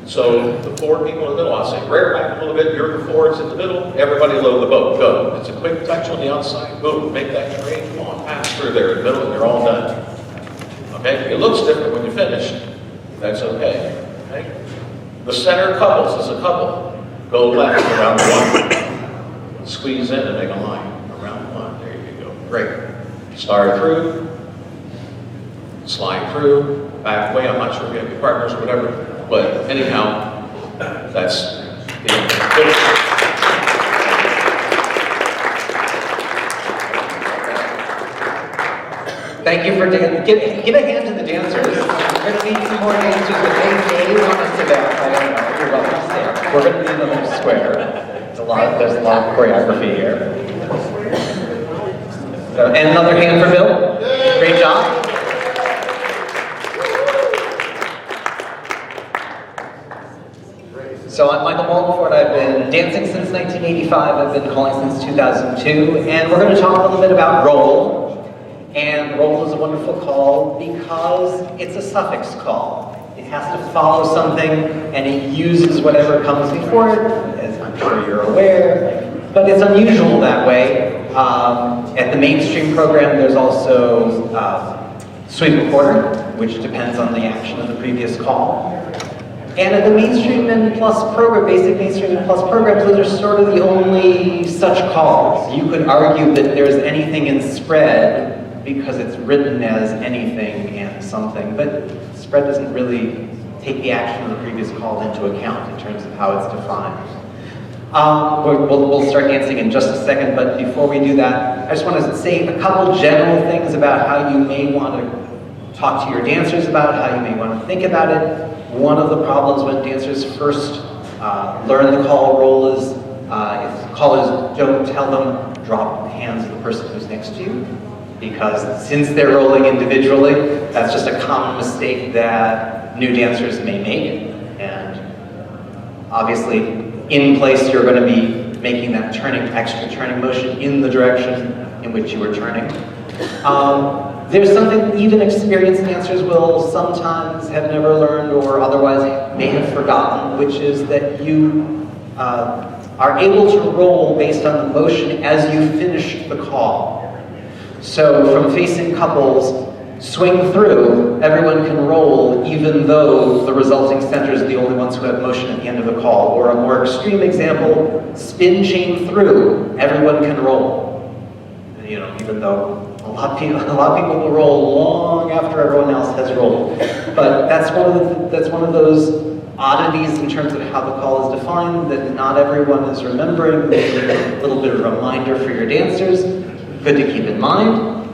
So the 4 people in the middle, I'll say rear back a little bit, you're the 4s in the middle, everybody load the boat, go. It's a quick touch on the outside, boom, make that trade, come on, pass through there in the middle and you're all done. Okay, it looks different when you finish, that's okay. Okay? The center couples is a couple. Go left around 1. Squeeze in and make a line around 1, there you go, great. Start through, slide through, back away, I'm not sure if you have your partners or whatever. But anyhow, that's the end. Thank you for give a hand to the dancers. We're going to need some more dancers, but they want us to dance. I don't know. You're welcome to stay. We're going to need another square. There's a lot of choreography here. So, and another hand for Bill. Great job. So I'm Michael Maltenfort. I've been dancing since 1985. I've been calling since 2002. And we're going to talk a little bit about roll. And roll is a wonderful call because it's a suffix call. It has to follow something and it uses whatever comes before it, as I'm sure you're aware. But it's unusual that way. At the mainstream program, there's also sweep a quarter, which depends on the action of the previous call. And at the mainstream and plus program, basic mainstream and plus programs, those are sort of the only such calls. You could argue that there's anything in spread because it's written as anything and something, but spread doesn't really take the action of the previous call into account in terms of how it's defined. We'll start dancing in just a second, but before we do that, I just want to say a couple general things about how you may want to talk to your dancers about, how you may want to think about it. One of the problems when dancers first learn the call roll is if callers don't tell them, drop the hands of the person who's next to you, because since they're rolling individually, that's just a common mistake that new dancers may make. And obviously, in place, you're going to be making that extra turning motion in the direction in which you were turning. There's something even experienced dancers will sometimes have never learned or otherwise may have forgotten, which is that you are able to roll based on the motion as you finish the call. So from facing couples, swing through, everyone can roll even though the resulting centers are the only ones who have motion at the end of the call. Or a more extreme example, spin chain through, everyone can roll. You know, even though a lot of people will roll long after everyone else has rolled. But that's one of those oddities in terms of how the call is defined that not everyone is remembering. Maybe a little bit of a reminder for your dancers. Good to keep in mind.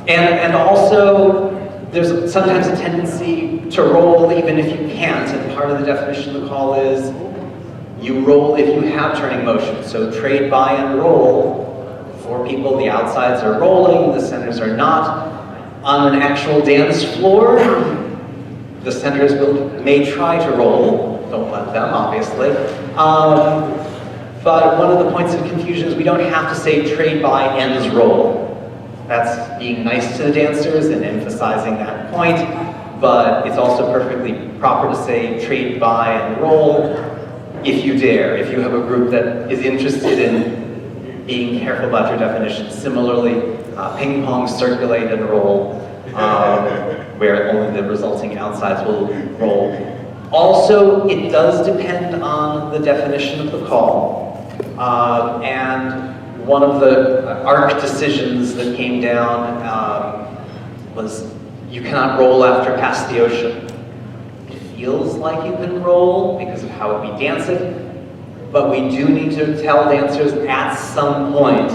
And also, there's sometimes a tendency to roll even if you can't, and part of the definition of the call is you roll if you have turning motion. So trade, buy, and roll. For people, the outsides are rolling, the centers are not. On an actual dance floor, the centers may try to roll. Don't let them, obviously. But one of the points of confusion is we don't have to say trade, buy, ends, roll. That's being nice to the dancers and emphasizing that point, but it's also perfectly proper to say trade, buy, and roll if you dare, if you have a group that is interested in being careful about your definition. Similarly, ping pong, circulate, and roll, where only the resulting outsides will roll. Also, it does depend on the definition of the call. And one of the ARC decisions that came down was you cannot roll after past the ocean. It feels like you can roll because of how we dance it, but we do need to tell dancers at some point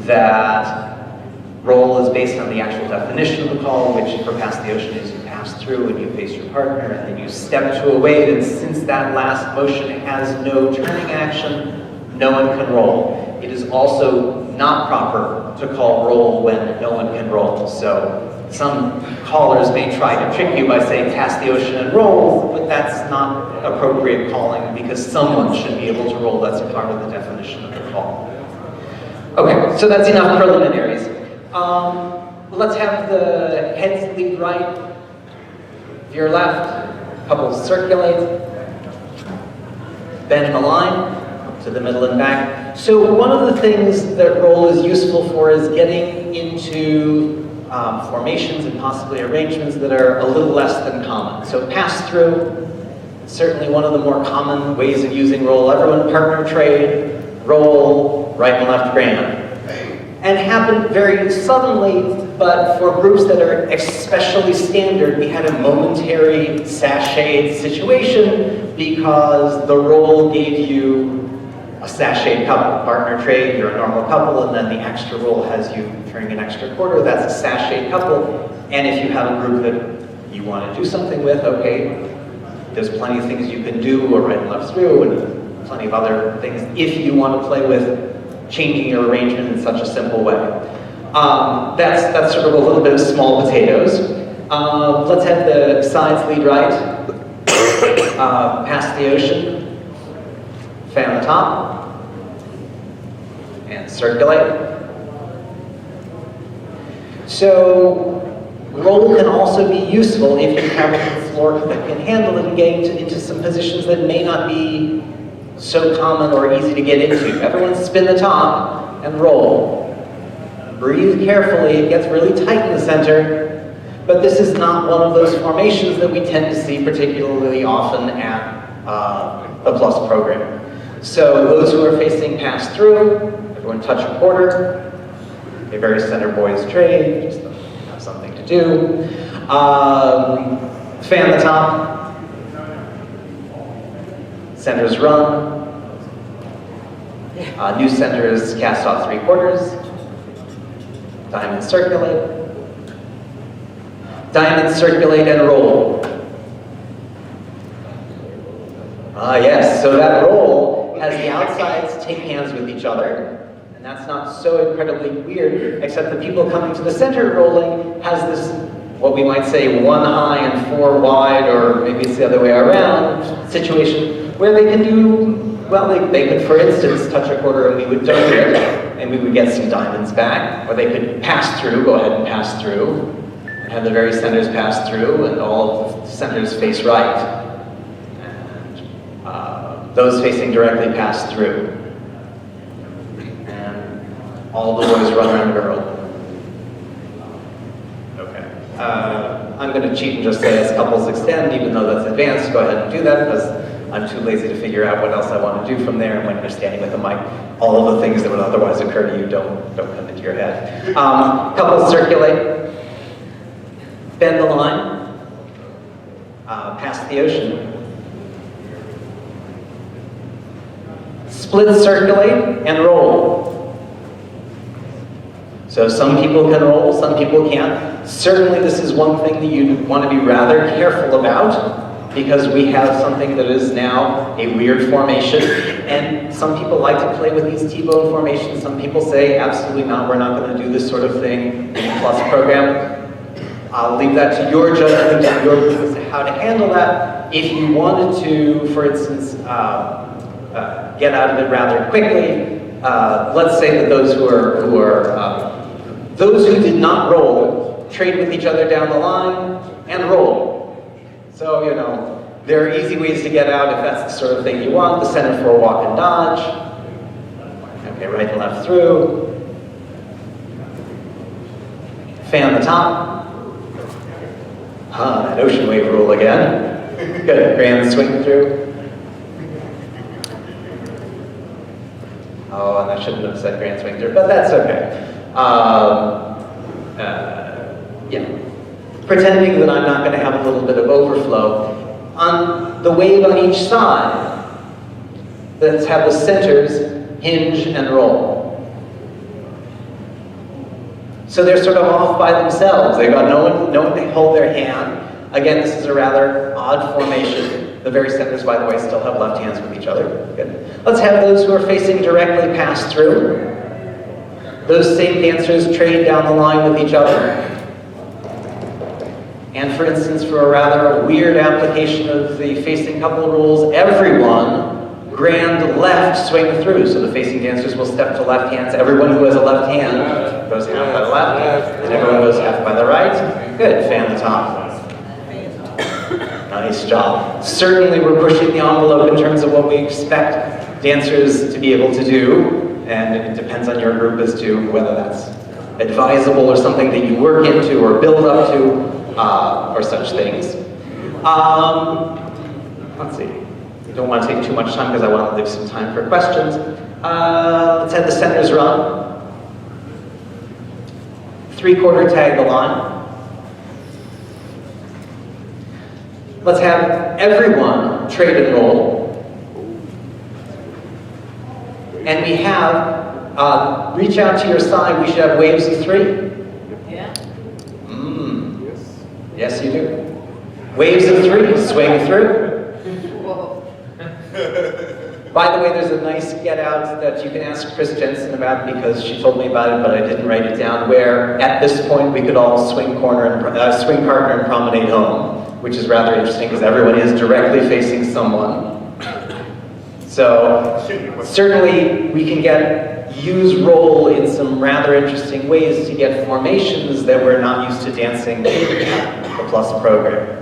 that roll is based on the actual definition of the call, which for past the ocean is you pass through and you face your partner and then you step to a wave, and since that last motion has no turning action, no one can roll. It is also not proper to call roll when no one can roll. So some callers may try to trick you by saying pass the ocean and roll, but that's not appropriate calling because someone should be able to roll. That's a part of the definition of the call. Okay, so that's enough preliminaries. Let's have the heads lead right, veer left, couples circulate, bend the line to the middle and back. So one of the things that roll is useful for is getting into formations and possibly arrangements that are a little less than common. So pass through, certainly one of the more common ways of using roll. Everyone partner trade, roll, right and left grand. And happen very suddenly, but for groups that are especially standard, we had a momentary sashayed situation because the roll gave you a sachet couple, partner trade, you're a normal couple, and then the extra roll has you turning an extra quarter, that's a sachet couple. And if you have a group that you want to do something with, okay, there's plenty of things you can do, or right and left through, and plenty of other things if you want to play with changing your arrangement in such a simple way. That's sort of a little bit of small potatoes. Let's have the sides lead right, past the ocean, fan the top, and circulate. So, roll can also be useful if you have a floor that can handle it and get into some positions that may not be so common or easy to get into. Everyone spin the top and roll. Breathe carefully, it gets really tight in the center, but this is not one of those formations that we tend to see particularly often at the Plus program. So those who are facing pass through, everyone touch a quarter, a very center boys trade, just have something to do. Fan the top, centers run, new centers cast off 3/4, diamond circulate, and roll. Yes, so that roll has the outsides take hands with each other, and that's not so incredibly weird, except the people coming to the center rolling has this, what we might say, 1 high and 4 wide, or maybe it's the other way around, situation where they can do, well, they could, for instance, touch a quarter and we would donate it, and we would get some diamonds back, or they could pass through, go ahead and pass through, and have the very centers pass through, and all of the centers face right. Those facing directly pass through. And all the boys run around the girl. Okay. I'm going to cheat and just say as couples extend, even though that's advanced, go ahead and do that, because I'm too lazy to figure out what else I want to do from there, and when you're standing with the mic, all of the things that would otherwise occur to you don't come into your head. Couples circulate, bend the line, past the ocean. Split, circulate, and roll. So some people can roll, some people can't. Certainly this is one thing that you want to be rather careful about, because we have something that is now a weird formation, and some people like to play with these T-bone formations. Some people say, absolutely not, we're not going to do this sort of thing in the Plus program. I'll leave that to your judgment, to your group as to how to handle that. If you wanted to, for instance, get out of it rather quickly, let's say that those who did not roll trade with each other down the line and roll. So, you know, there are easy ways to get out if that's the sort of thing you want. The center for a walk and dodge. Okay, right and left through. Fan the top. That ocean wave rule again. Good, grand swing through. Oh, and I shouldn't have said grand swing through, but that's okay. Yeah. Pretending that I'm not going to have a little bit of overflow. On the wave on each side, let's have the centers hinge and roll. So they're sort of off by themselves. They've got no one to hold their hand. Again, this is a rather odd formation. The very centers, by the way, still have left hands with each other. Good. Let's have those who are facing directly pass through. Those same dancers trade down the line with each other. And for instance, for a rather weird application of the facing couple rules, everyone grand left swing through. So the facing dancers will step to left hands. Everyone who has a left hand goes half by the left, and everyone goes half by the right. Good, fan the top. Nice job. Certainly we're pushing the envelope in terms of what we expect dancers to be able to do, and it depends on your group as to whether that's advisable or something that you work into or build up to, or such things. Let's see. I don't want to take too much time because I want to leave some time for questions. Let's have the centers run. 3/4 tag the line. Let's have everyone trade and roll. And we have, reach out to your side, we should have waves of 3. Yeah. Yes, you do. Waves of 3, swing through. Whoa. By the way, there's a nice get out that you can ask Chris Jensen about because she told me about it, but I didn't write it down, where at this point we could all swing partner and promenade home, which is rather interesting because everyone is directly facing someone. So certainly we can use roll in some rather interesting ways to get formations that we're not used to dancing in the Plus program.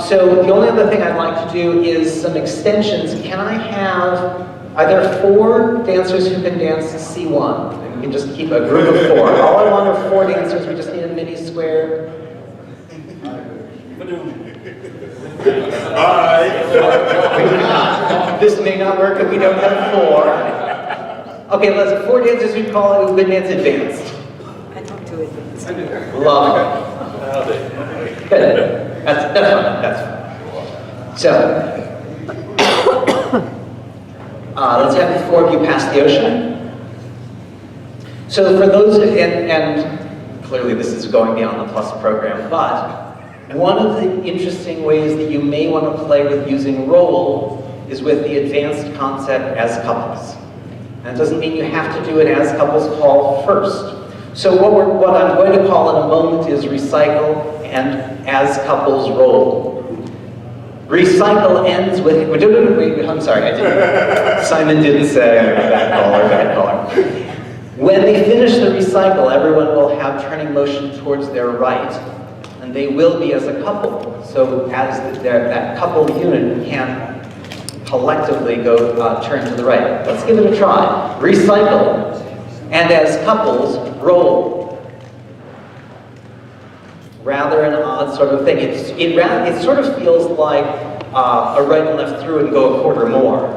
So the only other thing I'd like to do is some extensions. Can I have, are there 4 dancers who can dance C1? And we can just keep a group of 4. All I want are 4 dancers, we just need a mini square. This may not work if we don't have 4. Okay, let's have 4 dancers who call it Good Dance Advanced. I don't do it. Love it. Good. That's fine, that's fine. So, let's have the 4 of you pass the ocean. So for those, and clearly this is going beyond the Plus program, but one of the interesting ways that you may want to play with using roll is with the advanced concept as couples. And it doesn't mean you have to do an as couples call first. So what I'm going to call in a moment is recycle and as couples roll. Recycle ends with, wait, I'm sorry, I didn't. Simon didn't say, bad caller. When they finish the recycle, everyone will have turning motion towards their right, and they will be as a couple. So as that couple unit can collectively go turn to the right. Let's give it a try. Recycle, and as couples, roll. Rather an odd sort of thing. It sort of feels like a right and left through and go a quarter more.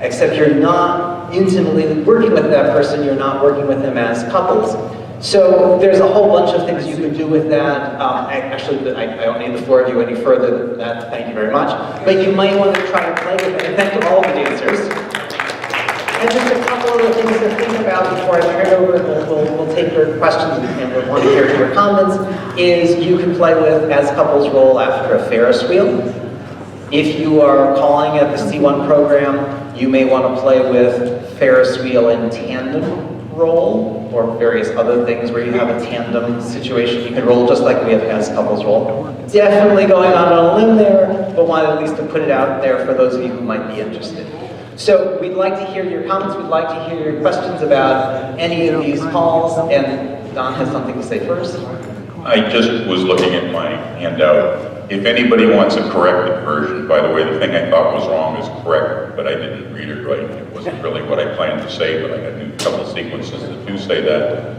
Except you're not intimately working with that person, you're not working with them as couples. So there's a whole bunch of things you can do with that. Actually, I don't need the 4 of you any further than that, thank you very much. But you might want to try to play with it. And thank you all the dancers. And just a couple other things to think about before I turn it over, and we'll take your questions and we'll want to hear your comments, is you can play with as couples roll after a Ferris wheel. If you are calling at the C1 program, you may want to play with Ferris wheel and tandem roll, or various other things where you have a tandem situation. You can roll just like we have as couples roll. Definitely going on a limb there, but wanted at least to put it out there for those of you who might be interested. So we'd like to hear your comments, we'd like to hear your questions about any of these calls, and Don has something to say first. I just was looking at my handout. If anybody wants a corrected version, by the way, the thing I thought was wrong is correct, but I didn't read it right. It wasn't really what I planned to say, but I got a couple sequences that do say that.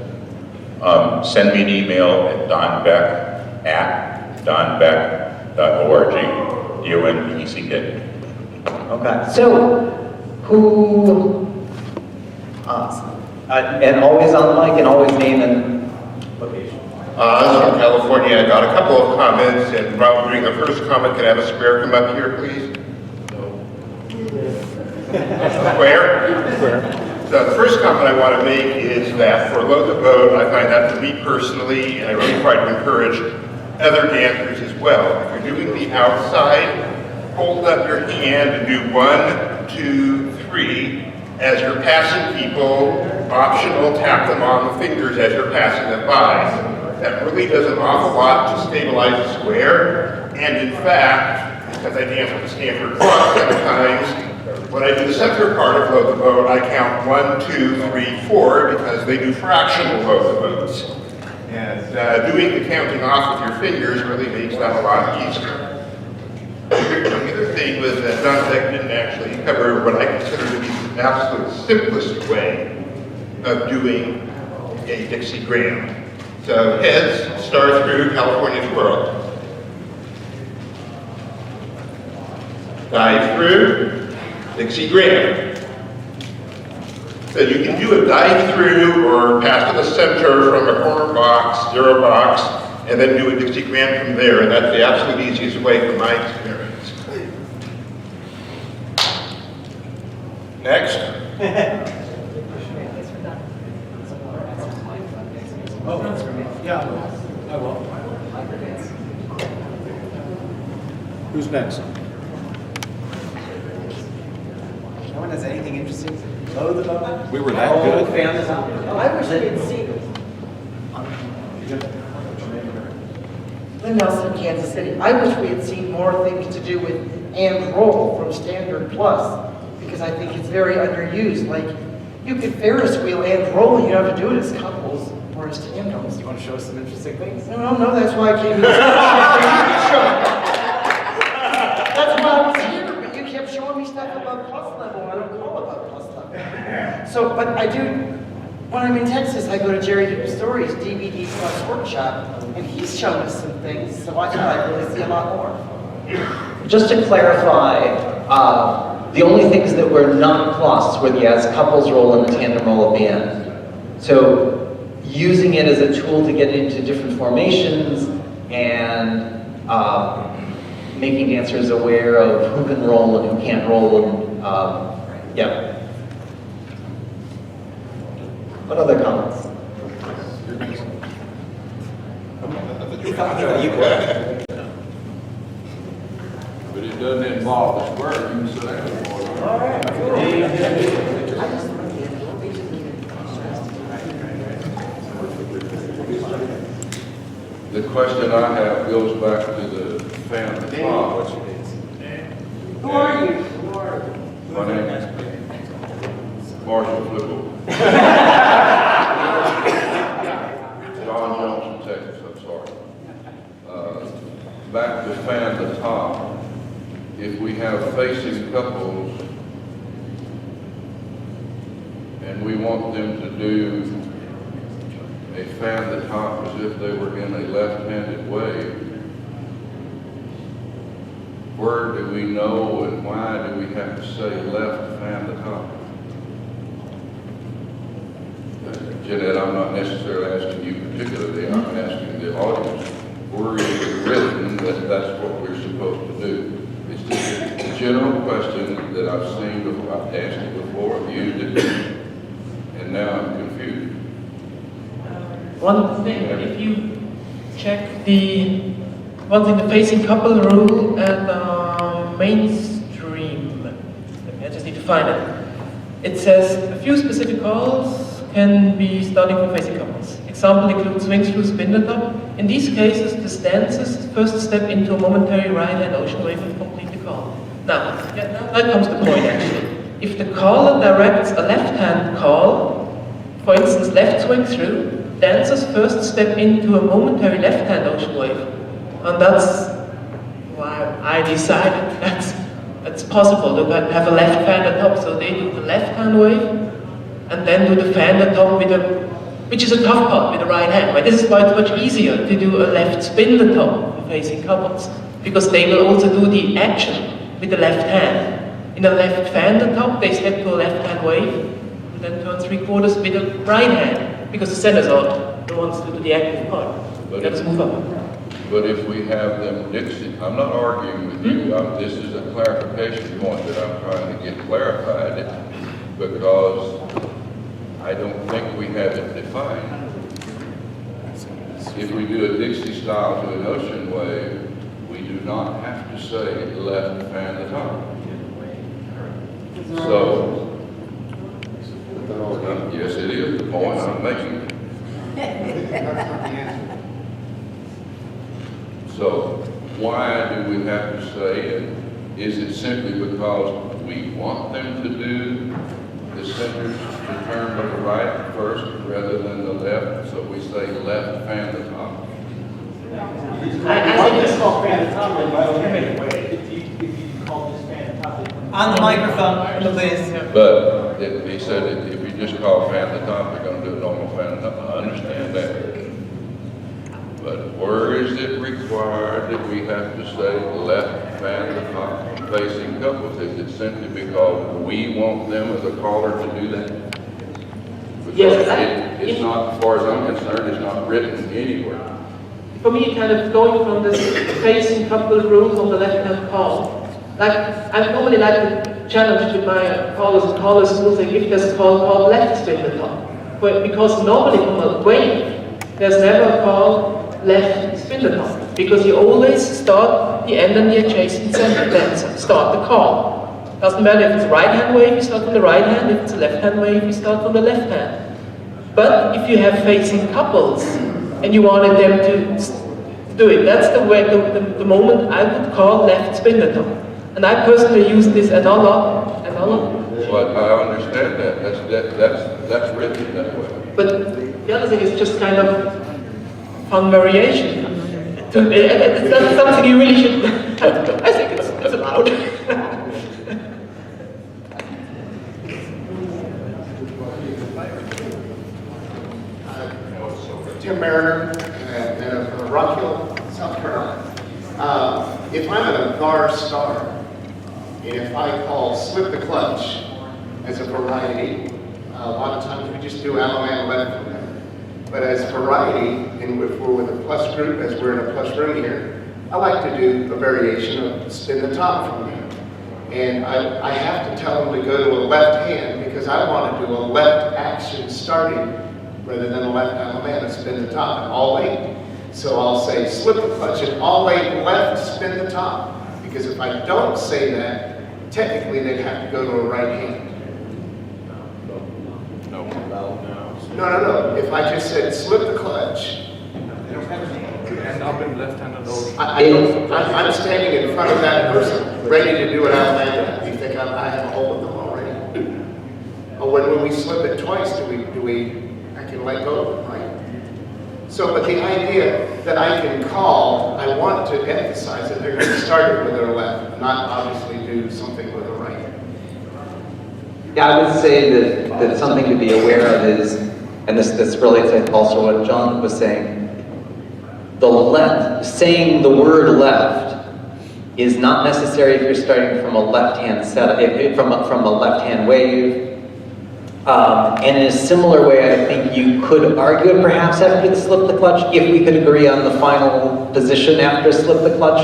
Send me an email at donbeck@donbeck.org, DONBECK. Okay, so who, and always on the mic and always name and location. I'm from California. I got a couple of comments, and while doing the first comment, can I have a square come up here, please? Square? So the first comment I want to make is that for Load the Boat, I find that to me personally, and I really try to encourage other dancers as well. If you're doing the outside, hold up your hand and do 1, 2, 3. As you're passing people, optional, tap them on the fingers as you're passing them by. That really does an awful lot to stabilize a square. And in fact, because I dance with the Stanford Cross sometimes, when I do the center part of Load the Boat, I count 1, 2, 3, 4, because they do fractional Load the Boats. And doing the counting off with your fingers really makes that a lot easier. The other thing was that Don Beck didn't actually cover what I consider to be the absolute simplest way of doing a Dixie Gram. So heads, star through, California twirl. Dive through, Dixie Gram. So you can do a dive through or pass to the center from a corner box, 0 box, and then do a Dixie Gram from there, and that's the absolute easiest way from my experience. Next, Yeah, I will. Who's next? No one has anything interesting to load about it? We were that good? I wish we had seen it. Lynn Nelson, Kansas City. I wish we had seen more things to do with and roll from Standard Plus, because I think it's very underused. Like, you could Ferris wheel and roll, and you don't have to do it as couples or as tandems. You want to show us some interesting things? No, that's why I came here. That's why I was here, but you kept showing me stuff above plus level, and I don't call above plus level. So, but I do, when I'm in Texas, I go to Jerry Duke Story's DVD plus workshop, and he's shown us some things, so I thought I'd really see a lot more. Just to clarify, the only things that were not plus were the as couples roll and the tandem roll at the end. So using it as a tool to get into different formations and making dancers aware of who can roll and who can't roll, and yeah. What other comments? He thought you would. But it doesn't involve the square, you can sit down for it. All right. The question I have goes back to the fan at the top. Who are you? My name is Marshall Flippo. John Jones from Texas, I'm sorry. Back to fan at the top. If we have facing couples and we want them to do a fan the top as if they were in a left-handed wave, where do we know and why do we have to say left fan the top? Jeannette, I'm not necessarily asking you particularly, I'm asking the audience. Where is it written that that's what we're supposed to do? It's just a general question that I've seen before, I've asked it before, viewed it, and now I'm confused. One thing, if you check the facing couple rule and mainstream, I just need to find it. It says a few specific calls can be starting from facing couples. Example includes swing through spin the top. In these cases, the stances first step into a momentary right hand ocean wave and complete the call. Now that comes the point actually. If the caller directs a left hand call, for instance left swing through, dancers first step into a momentary left hand ocean wave. And that's why I decided that's possible to have a left fan at top. So they do the left hand wave and then do the fan at top with which is a tough part with the right hand. Right? This is why it's much easier to do a left spin the top for facing couples, because they will also do the action with the left hand. In a left fan the top, they step to a left hand wave and then turn 3/4 with the right hand, because the centers are the ones to do the active part. Let's move up. But if we have them Dixie, I'm not arguing with you, this is a clarification point that I'm trying to get clarified, because I don't think we have it defined. If we do a Dixie style to an ocean wave, we do not have to say left fan the top. So, yes, it is the point I'm making. So, why do we have to say it? Is it simply because we want them to do the centers to turn to the right first rather than the left? So we say left fan the top. Why is this called fan at the top? If you call this fan at the top. On the microphone, please. But he said that if you just call fan the top, they're going to do a normal fan the top. I understand that. But where is it required that we have to say left fan the top facing couples? Is it simply because we want them as a caller to do that? Because Yes, it's not, as far as I'm concerned, it's not written anywhere. For me, kind of going from this facing couple rules on the left hand call, like I normally like to challenge to my callers and callers is also if there's a call called left spin the top. Because normally from a wave, there's never a call left spin the top. Because you always start the end and the adjacent center, then start the call. Doesn't matter if it's a right-hand wave, you start from the right hand. If it's a left-hand wave, you start from the left hand. But if you have facing couples and you wanted them to do it, that's the way, the moment I would call left spin the top. And I personally use this another. Well, I understand that. That's written that way. But the other thing is just kind of fun variation. It's not something you really should. I think it's allowed. Tim Mariner, Rock Hill, South Carolina. If I'm at a bar star, and if I call slip the clutch as a variety, a lot of times we just do Alabama left from there. But as variety, and if we're with a plus group, as we're in a plus room here, I like to do a variation of spin the top from there. And I have to tell them to go to a left hand because I want to do a left action starting rather than a left Alabama spin the top and all eight. So I'll say slip the clutch and all eight left spin the top. Because if I don't say that, technically they'd have to go to a right hand. No. If I just said slip the clutch. And up in left-handed those. I'm standing in front of that person, ready to do an Alabama. You think I have a hold of them already? Oh, when we slip it twice, I can let go, right? So, but the idea that I can call, I want to emphasize that they're going to start it with their left, not obviously do something with their right. Yeah, I would say that something to be aware of is, and this relates to also what John was saying, the left, saying the word left is not necessary if you're starting from a left-hand setup, from a left-hand wave. And in a similar way, I think you could argue it perhaps after the slip the clutch, if we could agree on the final position after slip the clutch.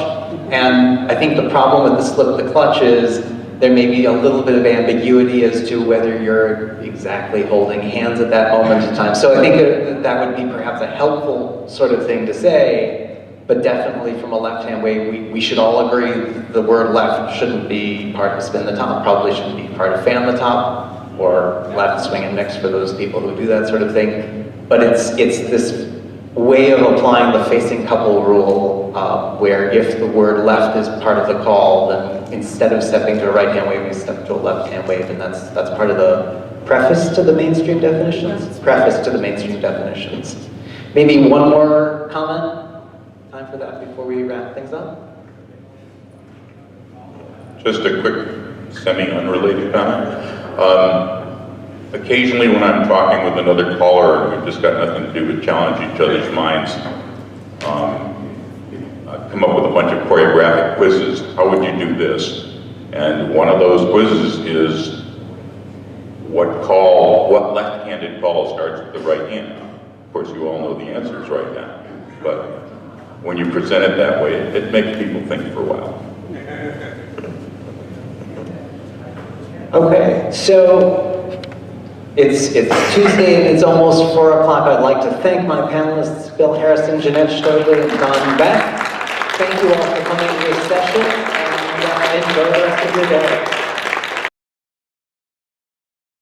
And I think the problem with the slip the clutch is there may be a little bit of ambiguity as to whether you're exactly holding hands at that moment in time. So I think that would be perhaps a helpful sort of thing to say, but definitely from a left-hand wave, we should all agree the word left shouldn't be part of spin the top, probably shouldn't be part of fan the top, or left swing and mix for those people who do that sort of thing. But it's this way of applying the facing couple rule, where if the word left is part of the call, then instead of stepping to a right-hand wave, we step to a left-hand wave, and that's part of the preface to the mainstream definitions. Preface to the mainstream definitions. Maybe one more comment? Time for that before we wrap things up? Just a quick semi-unrelated comment. Occasionally when I'm talking with another caller and we've just got nothing to do but challenge each other's minds, I come up with a bunch of choreographic quizzes. How would you do this? And one of those quizzes is what left-handed call starts with the right hand? Of course, you all know the answers right now. But when you present it that way, it makes people think for a while. Okay, so it's Tuesday and it's almost 4 o'clock. I'd like to thank my panelists, Bill Harrison, Jeannette Staeuble, and Don Beck. Thank you all for coming to this session, and enjoy the rest of your day.